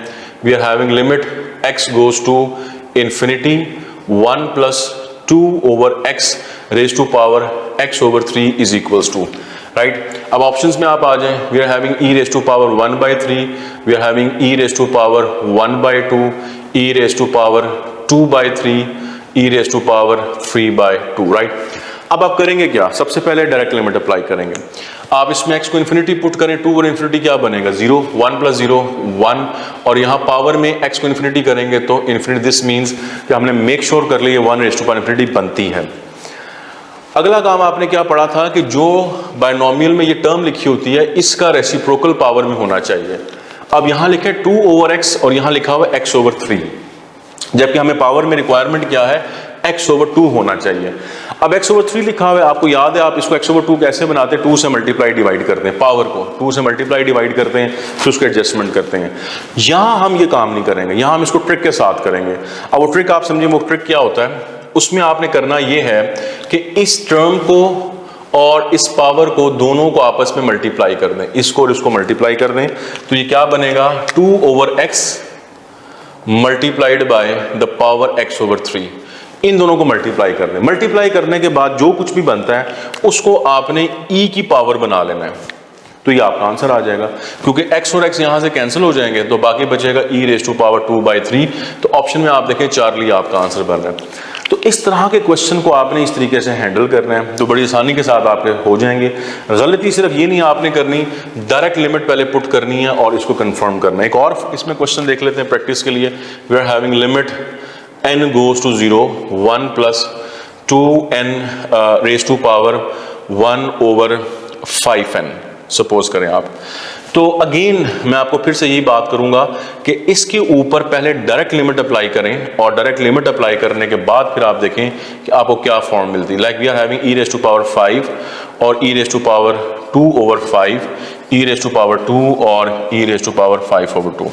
we are having limit x goes to infinity 1 plus 2 over x raised to power x over 3 is equals to, right? अब ऑप्शंस में आप आ जाएं, we are having e raised to power 1 by 3, we are having e raised to power 1 by 2, e raised to power 2 by 3, e raised to power 3 by 2, right? अब आप करेंगे क्या, सबसे पहले डायरेक्ट लिमिट अप्लाई करेंगे। आप इसमें x को इन्फिनिटी पुट करें, 2 और इन्फिनिटी क्या बनेगा, 0, 1 प्लस 0 1, और यहाँ पावर में x को इन्फिनिटी करेंगे तो इन्फिनिटी, दिस मीन्स कि हमने मेक श्योर कर लिया 1 रेज़ टू पावर इन्फिनिटी बनती है। अगला काम आपने क्या पढ़ा था कि जो बायनोमियल में ये टर्म लिखी होती है इसका रेसिप्रोकल पावर में होना चाहिए। अब यहाँ लिखे 2 ओवर x और यहाँ लिखा हुआ x ओवर 3, जबकि हमें पावर में रिक्वायरमेंट क्या है, x ओवर 2 होना चाहिए। अब x ओवर 3 लिखा हुआ है, आपको याद है आप इसको x ओवर 2 कैसे बनाते हैं, 2 से मल्टीप्लाई डिवाइड करते हैं, पावर को 2 से मल्टीप्लाई डिवाइड करते हैं, फिर उसके एडजस्टमेंट करते हैं। यहाँ हम ये काम नहीं करेंगे, यहाँ हम इसको ट्रिक के साथ करेंगे। अब वो ट्रिक आप समझिए, वो ट्रिक क्या होता है, उसमें आपने करना ये है कि इस टर्म को और इस पावर को दोनों को आपस में मल्टीप्लाई कर दें, इसको और इसको मल्टीप्लाई कर दें, तो ये क्या बनेगा, 2 over x multiplied by the power x over 3। इन दोनों को मल्टीप्लाई कर दें। मल्टीप्लाई करने के बाद जो कुछ भी बनता है उसको आपने e की पावर बना लेना है, तो ये आपका आंसर आ जाएगा। क्योंकि x और x यहां से कैंसिल हो जाएंगे तो बाकी बचेगा e raise to power 2 by 3। तो ऑप्शन में आप देखें 4 लिए आपका आंसर बन रहा है। तो इस तरह के क्वेश्चन को आपने इस तरीके से हैंडल करना है तो बड़ी आसानी के साथ आपके हो जाएंगे। गलती सिर्फ ये नहीं आपने करनी, डायरेक्ट लिमिट पहले पुट करनी है और इसको कंफर्म करना है। एक और इसमें क्वेश्चन देख लेते हैं प्रैक्टिस के लिए। We are having limit n goes to 0 1 plus 2n raised to power 1 over 5n suppose करें आप। तो अगेन मैं आपको फिर से यही बात करूंगा कि इसके ऊपर पहले डायरेक्ट लिमिट अप्लाई करें और डायरेक्ट लिमिट अप्लाई करने के बाद फिर आप देखें कि आपको क्या फॉर्म मिलती है। Like we are having e raise to power 5 और e raise to power 2 over 5, e raise to power 2 और e raise to power 5 over 2।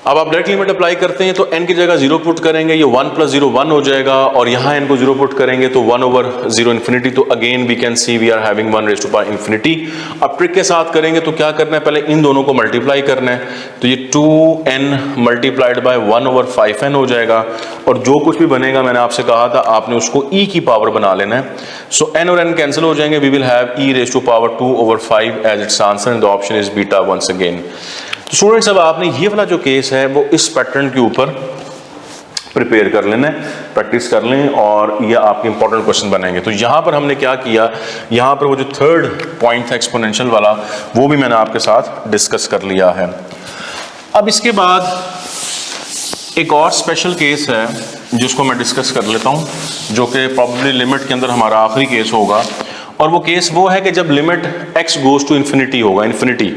अब आप डायरेक्ट लिमिट अप्लाई करते हैं तो n की जगह 0 पुट करेंगे, ये 1 प्लस 0 1 हो जाएगा, और यहाँ n को 0 पुट करेंगे तो 1 ओवर 0 इन्फिनिटी। तो again we can see we are having 1 raise to power infinity. अब ट्रिक के साथ करेंगे तो क्या करना है, पहले इन दोनों को मल्टीप्लाई करना है, तो ये 2n multiplied by 1 over 5n हो जाएगा, और जो कुछ भी बनेगा मैंने आपसे कहा था आपने उसको e की पावर बना लेना है। सो n और n कैंसिल हो जाएंगे, we will have e raise to power 2 over 5 as it's answer and the option is beta once again. तो स्टूडेंट्स अब आपने ये वाला जो केस है वो इस पैटर्न के ऊपर प्रिपेयर कर लेना है, प्रैक्टिस कर लें और ये आपके इंपॉर्टेंट क्वेश्चन बनेंगे। तो यहाँ पर हमने क्या किया, यहाँ पर वो जो थर्ड पॉइंट था एक्सपोनेंशियल वाला वो भी मैंने आपके साथ डिस्कस कर लिया है। अब इसके बाद एक और स्पेशल केस है जिसको मैं डिस्कस कर लेता हूँ, जो कि प्रॉब्ली लिमिट के अंदर हमारा आखिरी केस होगा, और वो केस वो है कि जब limit x goes to infinity होगा, इन्फिनिटी।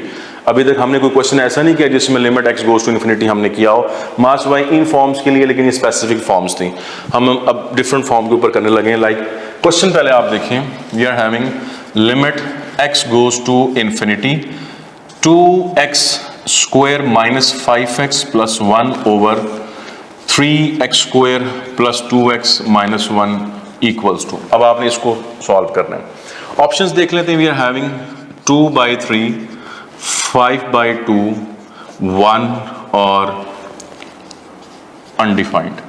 अभी तक हमने कोई क्वेश्चन ऐसा नहीं किया जिसमें limit x goes to infinity हमने किया हो, मास वाई इन फॉर्म्स के लिए, लेकिन ये स्पेसिफिक फॉर्म्स थी। हम अब डिफरेंट फॉर्म के ऊपर करने लगे हैं। लाइक क्वेश्चन पहले आप देखें, we are having limit x goes to infinity 2x square minus 5x plus 1 over 3x square plus 2x minus 1 equals to. अब आपने इसको सॉल्व करना है। ऑप्शंस देख लेते हैं। वी आर हैविंग 2/3, 5/2, 1 और अनडिफाइंड।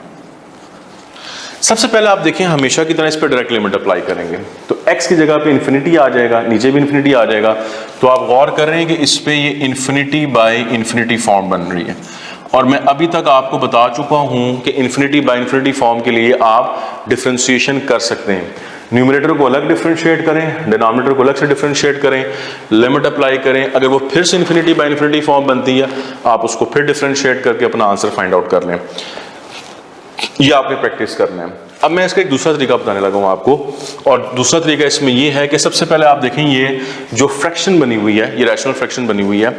सबसे पहले आप देखें हमेशा की तरह इस पर डायरेक्ट लिमिट अप्लाई करेंगे तो x की जगह पे इन्फिनिटी आ जाएगा, नीचे भी इन्फिनिटी आ जाएगा। तो आप गौर कर रहे हैं कि इस पे ये इन्फिनिटी बाय इन्फिनिटी फॉर्म बन रही है और मैं अभी तक आपको बता चुका हूं कि इन्फिनिटी बाय इन्फिनिटी फॉर्म के लिए आप डिफरेंशिएशन कर सकते हैं। न्यूमरेटर को अलग डिफरेंशिएट करें, डिनोमिनेटर को अलग से डिफरेंशिएट करें, लिमिट अप्लाई करें। अगर वो फिर से इन्फिनिटी बाय इन्फिनिटी फॉर्म बनती है आप उसको फिर डिफरेंशिएट करके अपना आंसर फाइंड आउट कर लें। ये आपने प्रैक्टिस करना है। अब मैं इसका एक दूसरा तरीका बताने लगा हूं आपको और दूसरा तरीका इसमें ये है कि सबसे पहले आप देखें ये जो फ्रैक्शन बनी हुई है, ये रैशनल फ्रैक्शन बनी हुई है,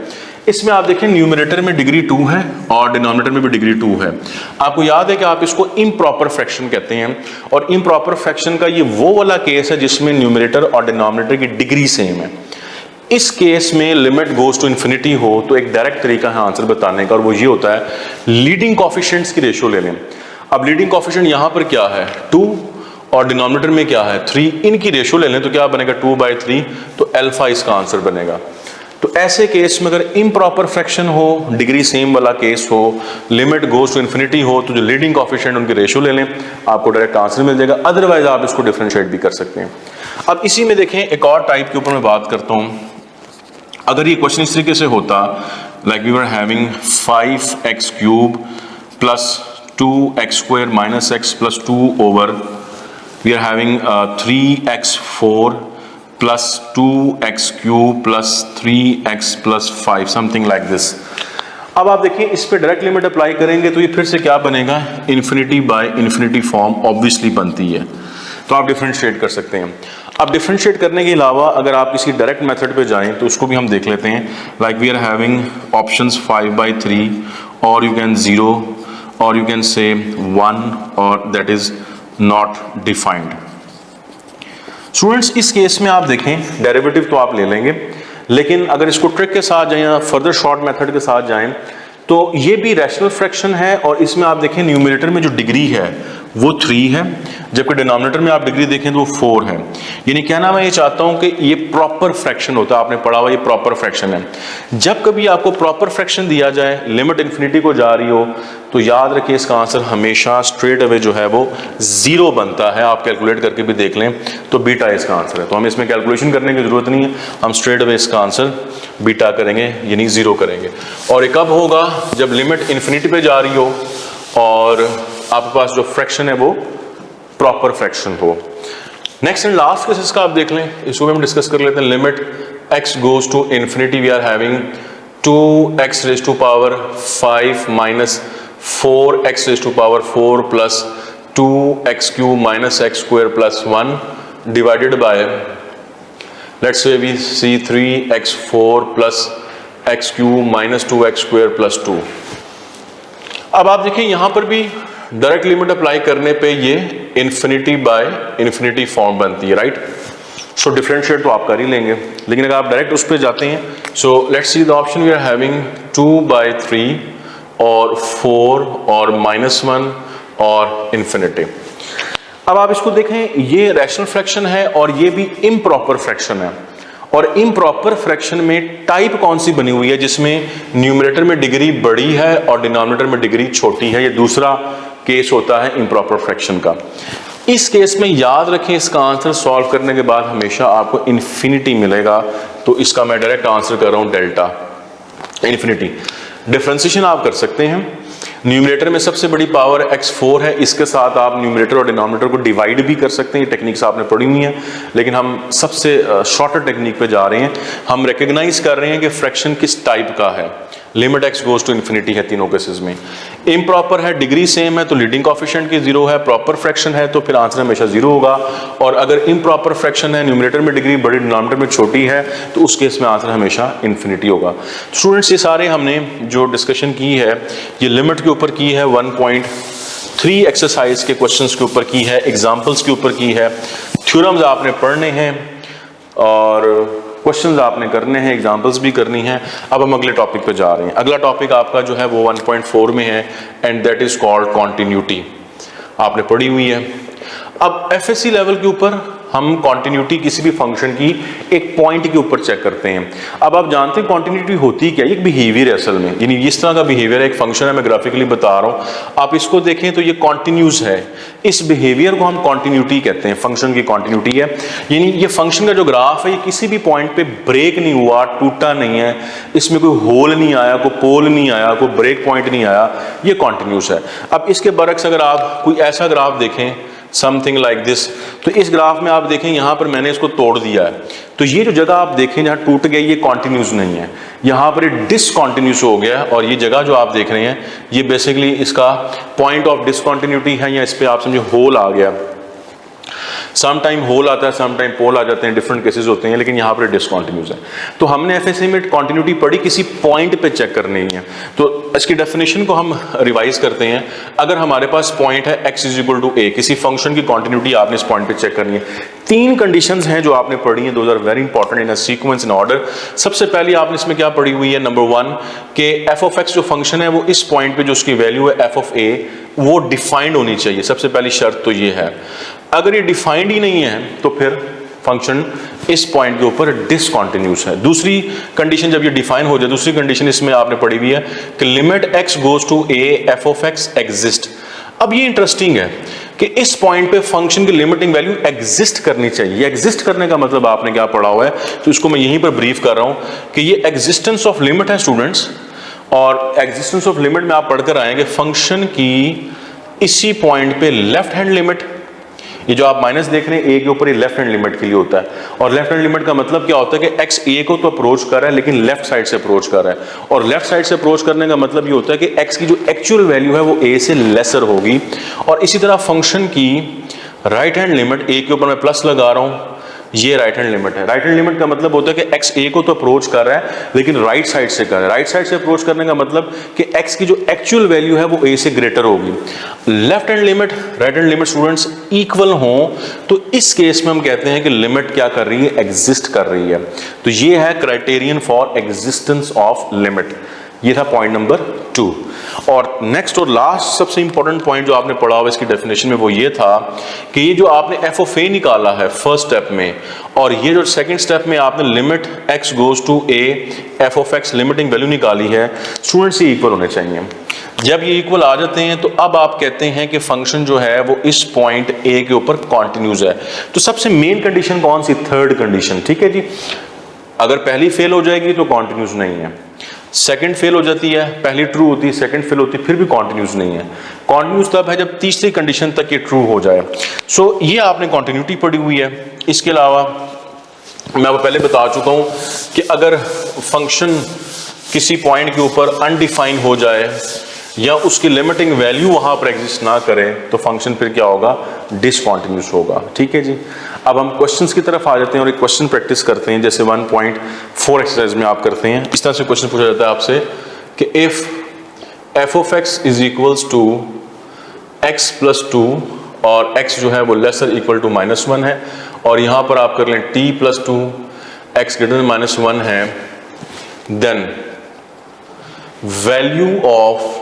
इसमें आप देखें न्यूमरेटर में डिग्री 2 है और डिनोमिनेटर में भी डिग्री 2 है। आपको याद है कि आप इसको इम्प्रॉपर फ्रैक्शन कहते हैं और इम्प्रॉपर फ्रैक्शन का ये वो वाला केस है जिसमें न्यूमरेटर और डिनोमिनेटर की डिग्री सेम है। इस केस में लिमिट गोज टू इन्फिनिटी हो तो एक डायरेक्ट तरीका है आंसर बताने का और वो ये होता है लीडिंग कोएफिशिएंट्स की रेशियो ले लें। अब लीडिंग कोएफिशिएंट यहां पर क्या है 2 और डिनोमिनेटर में क्या है 3, इनकी रेशियो ले लें तो क्या बनेगा 2/3, तो अल्फा इसका आंसर बनेगा। तो ऐसे केस में अगर इम्प्रॉपर फ्रैक्शन हो, डिग्री सेम वाला केस हो, लिमिट गोज टू इन्फिनिटी हो तो जो लीडिंग कोएफिशिएंट उनकी रेशियो ले लें, आपको डायरेक्ट आंसर मिल जाएगा। अदरवाइज आप इसको डिफरेंशिएट भी कर सकते हैं। अब इसी में देखें एक और टाइप के ऊपर मैं बात करता हूं। अगर ये क्वेश्चन इस तरीके से होता like we were having 5x³ plus 2x² minus x plus 2 over we are having 3x4 plus 2x³ plus 3x plus 5 something like this। अब आप देखिए इस पे डायरेक्ट लिमिट अप्लाई करेंगे तो ये फिर से क्या बनेगा infinity by infinity form obviously बनती है। तो आप डिफरेंशिएट कर सकते हैं। अब डिफरेंशिएट करने के अलावा अगर आप किसी डायरेक्ट मेथड पे जाएं तो उसको भी हम देख लेते हैं। Like we are having options 5/3 और you can 0 or you can say 1 or that is not defined। Students इस केस में आप देखें डेरिवेटिव तो आप ले लेंगे, लेकिन अगर इसको ट्रिक के साथ जाएं या फर्दर शॉर्ट मेथड के साथ जाएं तो ये भी रैशनल फ्रैक्शन है और इसमें आप देखें न्यूमरेटर में जो डिग्री है वो 3 है, जबकि डिनोमिनेटर में आप डिग्री देखें तो वो 4 है। यानी कहना मैं ये चाहता हूं कि ये प्रॉपर फ्रैक्शन होता है, आपने पढ़ा हुआ ये प्रॉपर फ्रैक्शन है। जब कभी आपको प्रॉपर फ्रैक्शन दिया जाए, लिमिट इन्फिनिटी को जा रही हो, तो याद रखिए इसका आंसर हमेशा स्ट्रेट अवे जो है वो 0 बनता है। आप कैलकुलेट करके भी देख लें तो बीटा इसका आंसर है। तो हमें इसमें कैलकुलेशन करने की जरूरत नहीं है, हम स्ट्रेट अवे इसका आंसर बीटा करेंगे यानी 0 करेंगे। और ये कब होगा जब लिमिट इन्फिनिटी पे जा रही हो और आपके पास जो फ्रैक्शन है वो प्रॉपर फ्रैक्शन हो। नेक्स्ट एंड लास्ट केस इसका आप देख लें, इसको भी हम डिस्कस कर लेते हैं। Limit x goes to infinity we are having 2x⁵ minus 4x⁴ plus 2x³ minus x² plus 1 divided by let's say we see 3x4 plus x³ minus 2x² plus 2। अब आप देखिए यहां पर भी डायरेक्ट लिमिट अप्लाई करने पे ये infinity by infinity form बनती है, राइट। सो डिफरेंशिएट तो आप कर ही लेंगे, लेकिन अगर आप डायरेक्ट उस पर जाते हैं so let's see the option we are having 2/3 और 4 और -1 और इन्फिनिटी। अब आप इसको देखें, ये रैशनल फ्रैक्शन है और ये भी इम्प्रॉपर फ्रैक्शन है। और इम्प्रॉपर फ्रैक्शन में टाइप कौन सी बनी हुई है जिसमें न्यूमरेटर में डिग्री बड़ी है और डिनोमिनेटर में डिग्री छोटी है। ये दूसरा केस होता है इम्प्रॉपर फ्रैक्शन का। इस केस में याद रखें इसका आंसर सॉल्व करने के बाद हमेशा आपको इन्फिनिटी मिलेगा। तो इसका मैं डायरेक्ट आंसर कर रहा हूं डेल्टा इन्फिनिटी। डिफरेंशिएशन आप कर सकते हैं। न्यूमरेटर में सबसे बड़ी पावर x4 है, इसके साथ आप न्यूमरेटर और डिनोमिनेटर को डिवाइड भी कर सकते हैं। टेक्निक्स आपने पढ़ी हुई है, लेकिन हम सबसे शॉर्टर टेक्निक पे जा रहे हैं। हम रिकॉग्नाइज कर रहे हैं कि फ्रैक्शन किस टाइप का है। Limit x goes to infinity है तीनों केसेस में। इम्प्रॉपर है, डिग्री सेम है तो लीडिंग कोएफिशिएंट की 0 है। प्रॉपर फ्रैक्शन है तो फिर आंसर हमेशा 0 होगा। और अगर इम्प्रॉपर फ्रैक्शन है, न्यूमरेटर में डिग्री बड़ी डिनोमिनेटर में छोटी है, तो उस केस में आंसर हमेशा इन्फिनिटी होगा। स्टूडेंट्स ये सारे हमने जो डिस्कशन की है ये लिमिट के ऊपर की है, 1.3 एक्सरसाइज के क्वेश्चंस के ऊपर की है, एग्जांपल्स के ऊपर की है। थ्योरम्स आपने पढ़ने हैं और क्वेश्चंस आपने करने हैं, एग्जांपल्स भी करनी है। अब हम अगले टॉपिक पे जा रहे हैं। अगला टॉपिक आपका जो है वो 1.4 में है and that is called continuity. आपने पढ़ी हुई है। अब एफएससी लेवल के ऊपर हम कॉन्टिन्यूटी किसी भी फंक्शन की एक पॉइंट के ऊपर चेक करते हैं। अब आप जानते हैं कॉन्टिन्यूटी होती क्या है, एक बिहेवियर है असल में, यानी इस तरह का बिहेवियर है, एक फंक्शन है, मैं ग्राफिकली बता रहा हूँ, आप इसको देखें तो ये कॉन्टिन्यूस है, इस बिहेवियर को हम कॉन्टिन्यूटी कहते हैं, फंक्शन की कॉन्टिन्यूटी है। यानी ये फंक्शन का जो ग्राफ है ये किसी भी पॉइंट पे ब्रेक नहीं हुआ, टूटा नहीं है, इसमें कोई होल नहीं आया, कोई पोल नहीं आया, कोई ब्रेक पॉइंट नहीं आया, ये कॉन्टिन्यूस है। अब इसके बरक्स अगर आप कोई ऐसा ग्राफ देखें समथिंग लाइक दिस, तो इस ग्राफ में आप देखें यहाँ पर मैंने इसको तोड़ दिया है, तो ये जो जगह आप देखें जहाँ टूट गई ये कॉन्टिन्यूस नहीं है, यहाँ पर ये डिसकॉन्टिन्यूस हो गया है, और ये जगह जो आप देख रहे हैं ये बेसिकली इसका पॉइंट ऑफ डिसकॉन्टिन्यूटी है, या इस पर आप समझे होल आ गया। सम टाइम होल आता है, सम टाइम पोल आ जाते हैं, डिफरेंट केसेस होते हैं, लेकिन यहाँ पर डिसकॉन्टिन्यूस है। तो हमने एफएसए में कॉन्टिन्यूटी पढ़ी किसी पॉइंट पे चेक करनी है, तो इसकी डेफिनेशन को हम रिवाइज करते हैं। अगर हमारे पास पॉइंट है x is equal to a, किसी फंक्शन की कॉन्टिन्यूटी आपने इस पॉइंट पे चेक करनी है। तीन कंडीशंस हैं जो आपने पढ़ी हैं, those are very important in a sequence in order. सबसे पहले आपने इसमें क्या पढ़ी हुई है, नंबर 1 के एफ ऑफ एक्स जो फंक्शन है वो इस पॉइंट पे जो उसकी वैल्यू है एफ ऑफ ए वो डिफाइंड होनी चाहिए। सबसे पहली शर्त तो ये है, अगर ये डिफाइंड ही नहीं है तो फिर फंक्शन इस पॉइंट के ऊपर डिसकंटिन्यूस है। दूसरी कंडीशन जब ये डिफाइन हो जाए, दूसरी कंडीशन इसमें आपने पढ़ी हुई है कि limit x goes to a f of x exist. अब ये इंटरेस्टिंग है कि इस पॉइंट पे फंक्शन की लिमिटिंग वैल्यू एग्जिस्ट करनी चाहिए। एग्जिस्ट करने का मतलब आपने क्या पढ़ा हुआ है, तो इसको मैं यहीं पर ब्रीफ कर रहा हूं कि ये एग्जिस्टेंस ऑफ लिमिट है स्टूडेंट्स, और एग्जिस्टेंस ऑफ लिमिट में आप पढ़कर आएंगे फंक्शन की इसी पॉइंट पे लेफ्ट हैंड लिमिट, ये जो आप माइनस देख रहे हैं ए के ऊपर, ये लेफ्ट हैंड लिमिट के लिए होता है। और लेफ्ट हैंड लिमिट का मतलब क्या होता है कि एक्स ए को तो अप्रोच कर रहा है लेकिन लेफ्ट साइड से अप्रोच कर रहा है, और लेफ्ट साइड से अप्रोच करने का मतलब ये होता है कि एक्स की जो एक्चुअल वैल्यू है वो ए से लेसर होगी। और इसी तरह फंक्शन की राइट हैंड लिमिट, ए के ऊपर मैं प्लस लगा रहा हूं, ये राइट हैंड लिमिट है। राइट हैंड लिमिट का मतलब होता है कि एक्स ए को तो अप्रोच कर रहा है लेकिन राइट साइड से कर रहा है। राइट साइड से अप्रोच करने का मतलब कि एक्स की जो एक्चुअल वैल्यू है वो ए से ग्रेटर होगी। Left hand limit right hand limit students equal हो तो इस केस में हम कहते हैं कि लिमिट क्या कर रही है, एग्जिस्ट कर रही है। तो ये है criterion for existence of limit. ये था पॉइंट नंबर 2। और नेक्स्ट और लास्ट सबसे इंपॉर्टेंट पॉइंट जो आपने पढ़ा हुआ इसकी डेफिनेशन में वो ये था कि ये जो आपने एफ ऑफ ए निकाला है फर्स्ट स्टेप में, और ये जो सेकंड स्टेप में आपने limit x goes to a f of x limiting value निकाली है, स्टूडेंट्स ये इक्वल होने चाहिए। जब ये इक्वल आ जाते हैं तो अब आप कहते हैं कि फंक्शन जो है वो इस पॉइंट ए के ऊपर कॉन्टिन्यूस है। तो सबसे मेन कंडीशन कौन सी, थर्ड कंडीशन, ठीक है जी। अगर पहली फेल हो जाएगी तो कॉन्टिन्यूस नहीं है, सेकंड फेल हो जाती है, पहली ट्रू होती है, सेकंड फेल होती है, फिर भी कॉन्टिन्यूस नहीं है। कॉन्टिन्यूस तब है जब तीसरी कंडीशन तक ये ट्रू हो जाए। सो ये आपने कॉन्टिन्यूटी पढ़ी हुई है। इसके अलावा मैं आपको पहले बता चुका हूं कि अगर फंक्शन किसी पॉइंट के ऊपर अनडिफाइन हो जाए या उसकी लिमिटिंग वैल्यू वहां पर एग्जिस्ट ना करे तो फंक्शन फिर क्या होगा, डिसकंटिन्यूस होगा। ठीक है जी। अब हम क्वेश्चंस की तरफ आ जाते हैं और एक क्वेश्चन प्रैक्टिस करते हैं, जैसे 1.4 एक्सरसाइज में आप करते हैं। इस तरह से क्वेश्चन पूछा जाता है आपसे कि if f of x is equals to x plus 2 और x जो है वो लेसर इक्वल टू -1 है, और यहां पर आप कर लें t plus 2 x greater than -1 है, then value of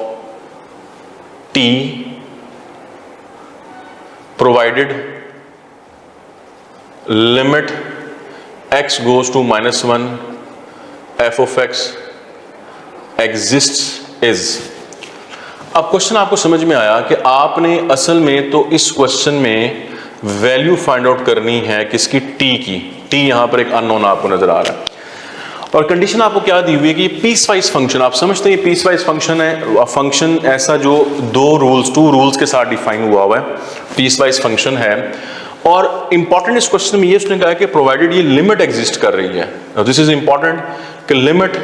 t provided limit x goes to -1 f of x exist is. अब क्वेश्चन आपको समझ में आया कि आपने असल में तो इस क्वेश्चन में वैल्यू फाइंड आउट करनी है किसकी, t की। t यहां पर एक अननोन आपको नजर आ रहा है, और कंडीशन आपको क्या दी हुई है कि पीस वाइज फंक्शन, आप समझते हैं पीस वाइज फंक्शन है, फंक्शन ऐसा जो टू रूल्स के साथ डिफाइन हुआ है, पीस वाइज फंक्शन है। और इंपॉर्टेंट इस क्वेश्चन में ये उसने कहा कि प्रोवाइडेड ये लिमिट एग्जिस्ट कर रही है। दिस इज इंपॉर्टेंट कि limit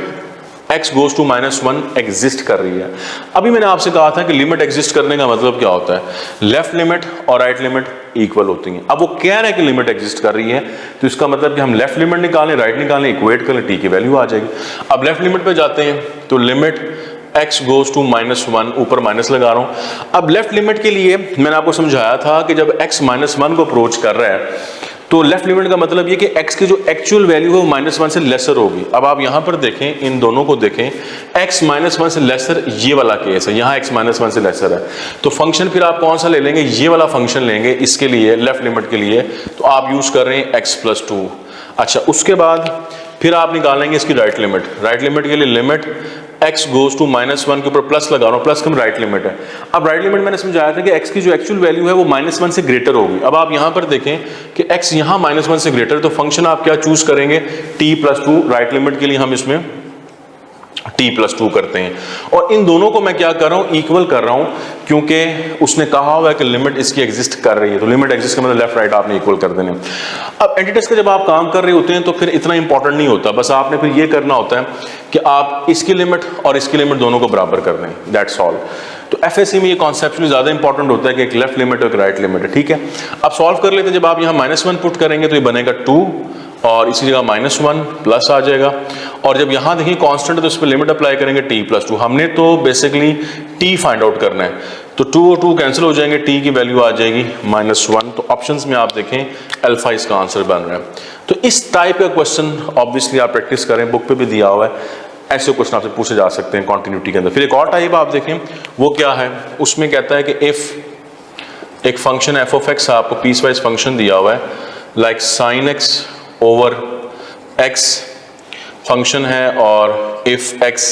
x goes to -1 exist कर रही है। अभी मैंने आपसे कहा था कि लिमिट एग्जिस्ट करने का मतलब क्या होता है, लेफ्ट लिमिट और राइट लिमिट इक्वल होती हैं। अब वो कह रहे हैं कि लिमिट एग्जिस्ट कर रही है, तो इसका मतलब कि हम लेफ्ट लिमिट निकालें, राइट निकालें, इक्वेट करें, t की वैल्यू आ जाएगी। अब लेफ्ट लिमिट पे जाते हैं तो लिमिट x गोज टू -1, ऊपर माइनस लगा रहा हूं। अब लेफ्ट लिमिट के लिए मैंने आपको समझाया था कि जब x -1 को अप्रोच कर रहा है तो लेफ्ट लिमिट का मतलब ये कि x की जो एक्चुअल वैल्यू है वो -1 से लेसर होगी। अब आप यहां पर देखें, इन दोनों को देखें, x -1 से लेसर ये वाला केस है, यहां x -1 से लेसर है, तो फंक्शन फिर आप कौन सा ले लेंगे, ये वाला फंक्शन लेंगे इसके लिए, लेफ्ट लिमिट के लिए, तो आप यूज कर रहे हैं x+2। अच्छा, उसके बाद फिर आप निकालेंगे इसकी राइट लिमिट। राइट लिमिट के लिए लिमिट x गोज टू -1 के ऊपर प्लस लगा रहा हूं, प्लस कम राइट लिमिट है। अब राइट लिमिट मैंने समझाया था कि x की जो एक्चुअल वैल्यू है वो -1 से ग्रेटर होगी। अब आप यहां पर देखें कि x यहां -1 से ग्रेटर, तो फंक्शन आप क्या चूज करेंगे, t+2। राइट लिमिट के लिए हम इसमें t+2 करते हैं, और इन दोनों को मैं क्या कर रहा हूं, इक्वल कर रहा हूं, क्योंकि उसने कहा हुआ है कि लिमिट इसकी एग्जिस्ट कर रही है, तो लिमिट एग्जिस्ट का मतलब लेफ्ट राइट आपने इक्वल कर देने। अब एंटीटेस्ट का जब आप काम कर रहे होते हैं तो फिर इतना इंपॉर्टेंट नहीं होता, बस आपने फिर ये करना होता है कि आप इसकी लिमिट और इसकी लिमिट दोनों को बराबर कर दें, दैट्स ऑल। तो एफएससी में ये कॉन्सेप्चुअली ज्यादा इंपॉर्टेंट होता है कि एक लेफ्ट लिमिट और एक राइट लिमिट है, ठीक है। अब सॉल्व कर लेते हैं, जब आप यहाँ -1 पुट करेंगे तो ये बनेगा 2, और इसी जगह -1 प्लस आ जाएगा, और जब यहां देखिए कांस्टेंट तो इस पर लिमिट अप्लाई करेंगे t+2। हमने तो बेसिकली t फाइंड आउट करना है, तो 2 और 2 कैंसिल हो जाएंगे, t की वैल्यू आ जाएगी -1। तो ऑप्शंस में आप देखें अल्फा इसका आंसर बन रहा है। तो इस टाइप का क्वेश्चन ऑब्वियसली आप प्रैक्टिस करें, बुक पे भी दिया हुआ है, ऐसे क्वेश्चन आपसे पूछे जा सकते हैं कॉन्टिन्यूटी के अंदर। फिर एक और टाइप आप देखें, वो क्या है, उसमें कहता है कि इफ एक फंक्शन f(x) आपको पीस वाइज फंक्शन दिया हुआ है, like sin x over x function है, और if x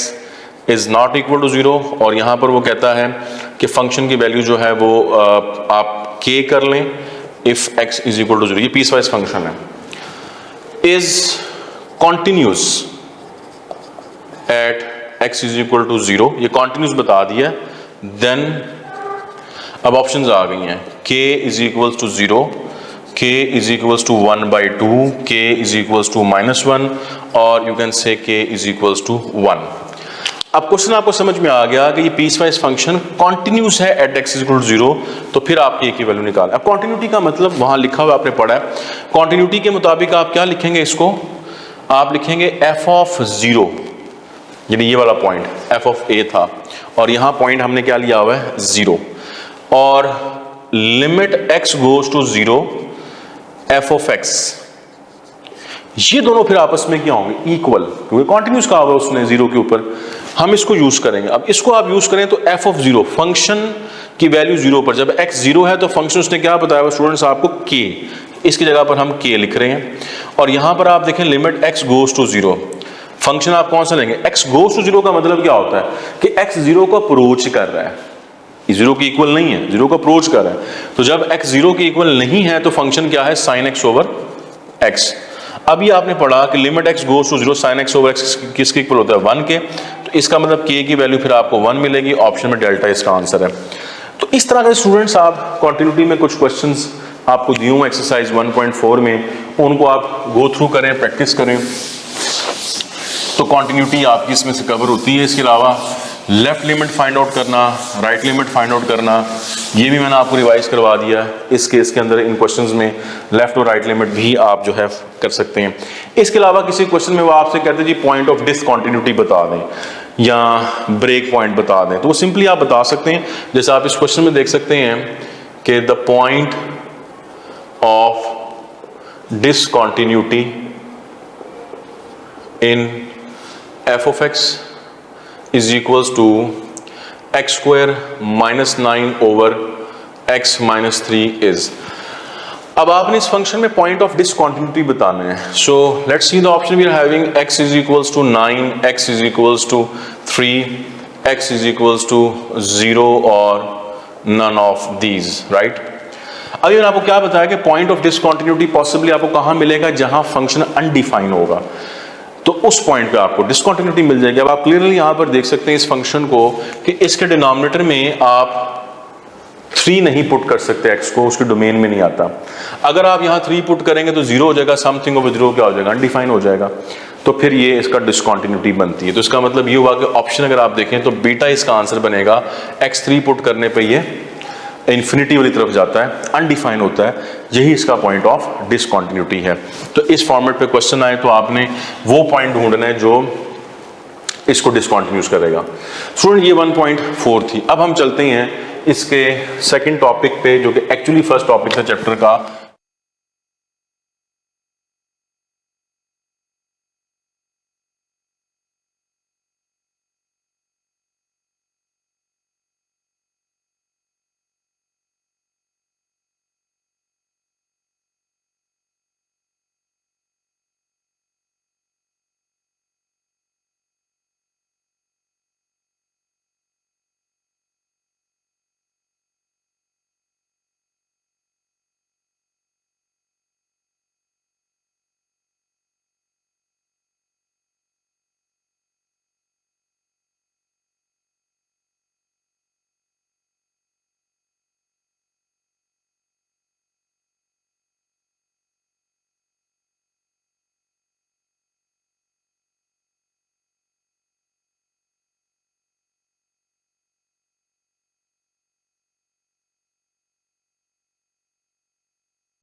is not equal to 0, और यहां पर वो कहता है कि फंक्शन की वैल्यू जो है वो आप k कर लें if x is equal to 0, ये पीस वाइज फंक्शन है, is continuous at x is equal to 0, ये कॉन्टिन्यूस बता दिया। देन अब ऑप्शंस आ गई हैं, k is equal to 0, k is equals to 1/2, k is equals to -1, और you can say k is equals to 1। अब question आपको समझ में आ गया कि ये पीस वाइज फंक्शन कॉन्टिन्यूस है एट x इक्वल टू 0, तो फिर आप k की वैल्यू निकालें। अब कॉन्टिन्यूटी का मतलब वहां लिखा हुआ आपने पढ़ा है, कॉन्टिन्यूटी के मुताबिक आप क्या लिखेंगे, इसको आप लिखेंगे f(0), यानी ये वाला पॉइंट f(a) था, और यहां पॉइंट हमने क्या लिया हुआ है 0, और limit x goes to 0 f(x), ये दोनों फिर आपस में क्या होंगे, इक्वल, क्योंकि कॉन्टिन्यूस कहा हुआ उसने 0 के ऊपर, हम इसको यूज करेंगे। अब इसको आप यूज करें तो f(0), फंक्शन की वैल्यू 0 पर, जब x 0 है तो फंक्शन उसने क्या बताया स्टूडेंट्स आपको, k, इसकी जगह पर हम k लिख रहे हैं, और यहां पर आप देखें limit x goes to 0, function आप कौन सा लेंगे, x गोज टू 0 का मतलब क्या होता है कि x 0 को अप्रोच कर रहा है, 0 की इक्वल नहीं है, 0 को अप्रोच कर रहा है, तो जब x 0 की इक्वल नहीं है तो फंक्शन क्या है, sin x ओवर x। अभी आपने पढ़ा कि limit x goes to 0 sin x over x किसके इक्वल होता है, 1 के, तो इसका मतलब k की वैल्यू फिर आपको 1 मिलेगी, ऑप्शन में डेल्टा इसका आंसर है। तो इस तरह के स्टूडेंट्स आप कॉन्टिन्यूटी में कुछ क्वेश्चंस आपको दिए हुए एक्सरसाइज 1.4 में, उनको आप गो थ्रू करें, प्रैक्टिस करें, तो कॉन्टिन्यूटी आपकी इसमें से कवर होती है। इसके अलावा लेफ्ट लिमिट फाइंड आउट करना, राइट लिमिट फाइंड आउट करना, ये भी मैंने आपको रिवाइज करवा दिया है। इस केस के अंदर इन क्वेश्चंस में लेफ्ट और राइट लिमिट भी आप जो है कर सकते हैं। इसके अलावा किसी क्वेश्चन में वो आपसे कहते हैं जी पॉइंट ऑफ डिसकंटिन्यूटी बता दें या ब्रेक पॉइंट बता दें, तो वो सिंपली आप बता सकते हैं। जैसे आप इस क्वेश्चन में देख सकते हैं कि the point of discontinuity in f(x) is equals to x square minus 9 over x minus 3 is। अब आपने इस फंक्शन में पॉइंट ऑफ डिसकंटिन्यूटी बताना है। So let's see the option we are having, x is equals to 9, x is equals to 3, x is equals to 0 और none of these, right? अभी मैंने आपको क्या बताया कि पॉइंट ऑफ डिसकंटिन्यूटी पॉसिबली आपको कहां मिलेगा, जहां फंक्शन अनडिफाइन होगा, तो उस पॉइंट पे आपको डिसकंटिन्यूटी मिल जाएगी। अब आप क्लियरली यहां पर देख सकते हैं इस फंक्शन को कि इसके डिनोमिनेटर में आप 3 नहीं पुट कर सकते, x को उसके डोमेन में नहीं आता। अगर आप यहां 3 पुट करेंगे तो 0 हो जाएगा, समथिंग ओवर 0 क्या हो जाएगा, अनडिफाइन हो जाएगा, तो फिर ये इसका डिसकंटिन्यूटी बनती है। तो इसका मतलब ये हुआ कि ऑप्शन अगर आप देखें तो बीटा इसका आंसर बनेगा, x3 पुट करने पर ये इन्फिनिटी वाली तरफ जाता है, अनडिफाइन होता है, यही इसका पॉइंट ऑफ डिसकंटिन्यूटी है। तो इस फॉर्मेट पे क्वेश्चन आए तो आपने वो पॉइंट ढूंढना है जो इसको डिसकंटिन्यूस करेगा। स्टूडेंट ये 1.4 थी। अब हम चलते हैं इसके सेकंड टॉपिक पे, जो कि एक्चुअली फर्स्ट टॉपिक था चैप्टर का,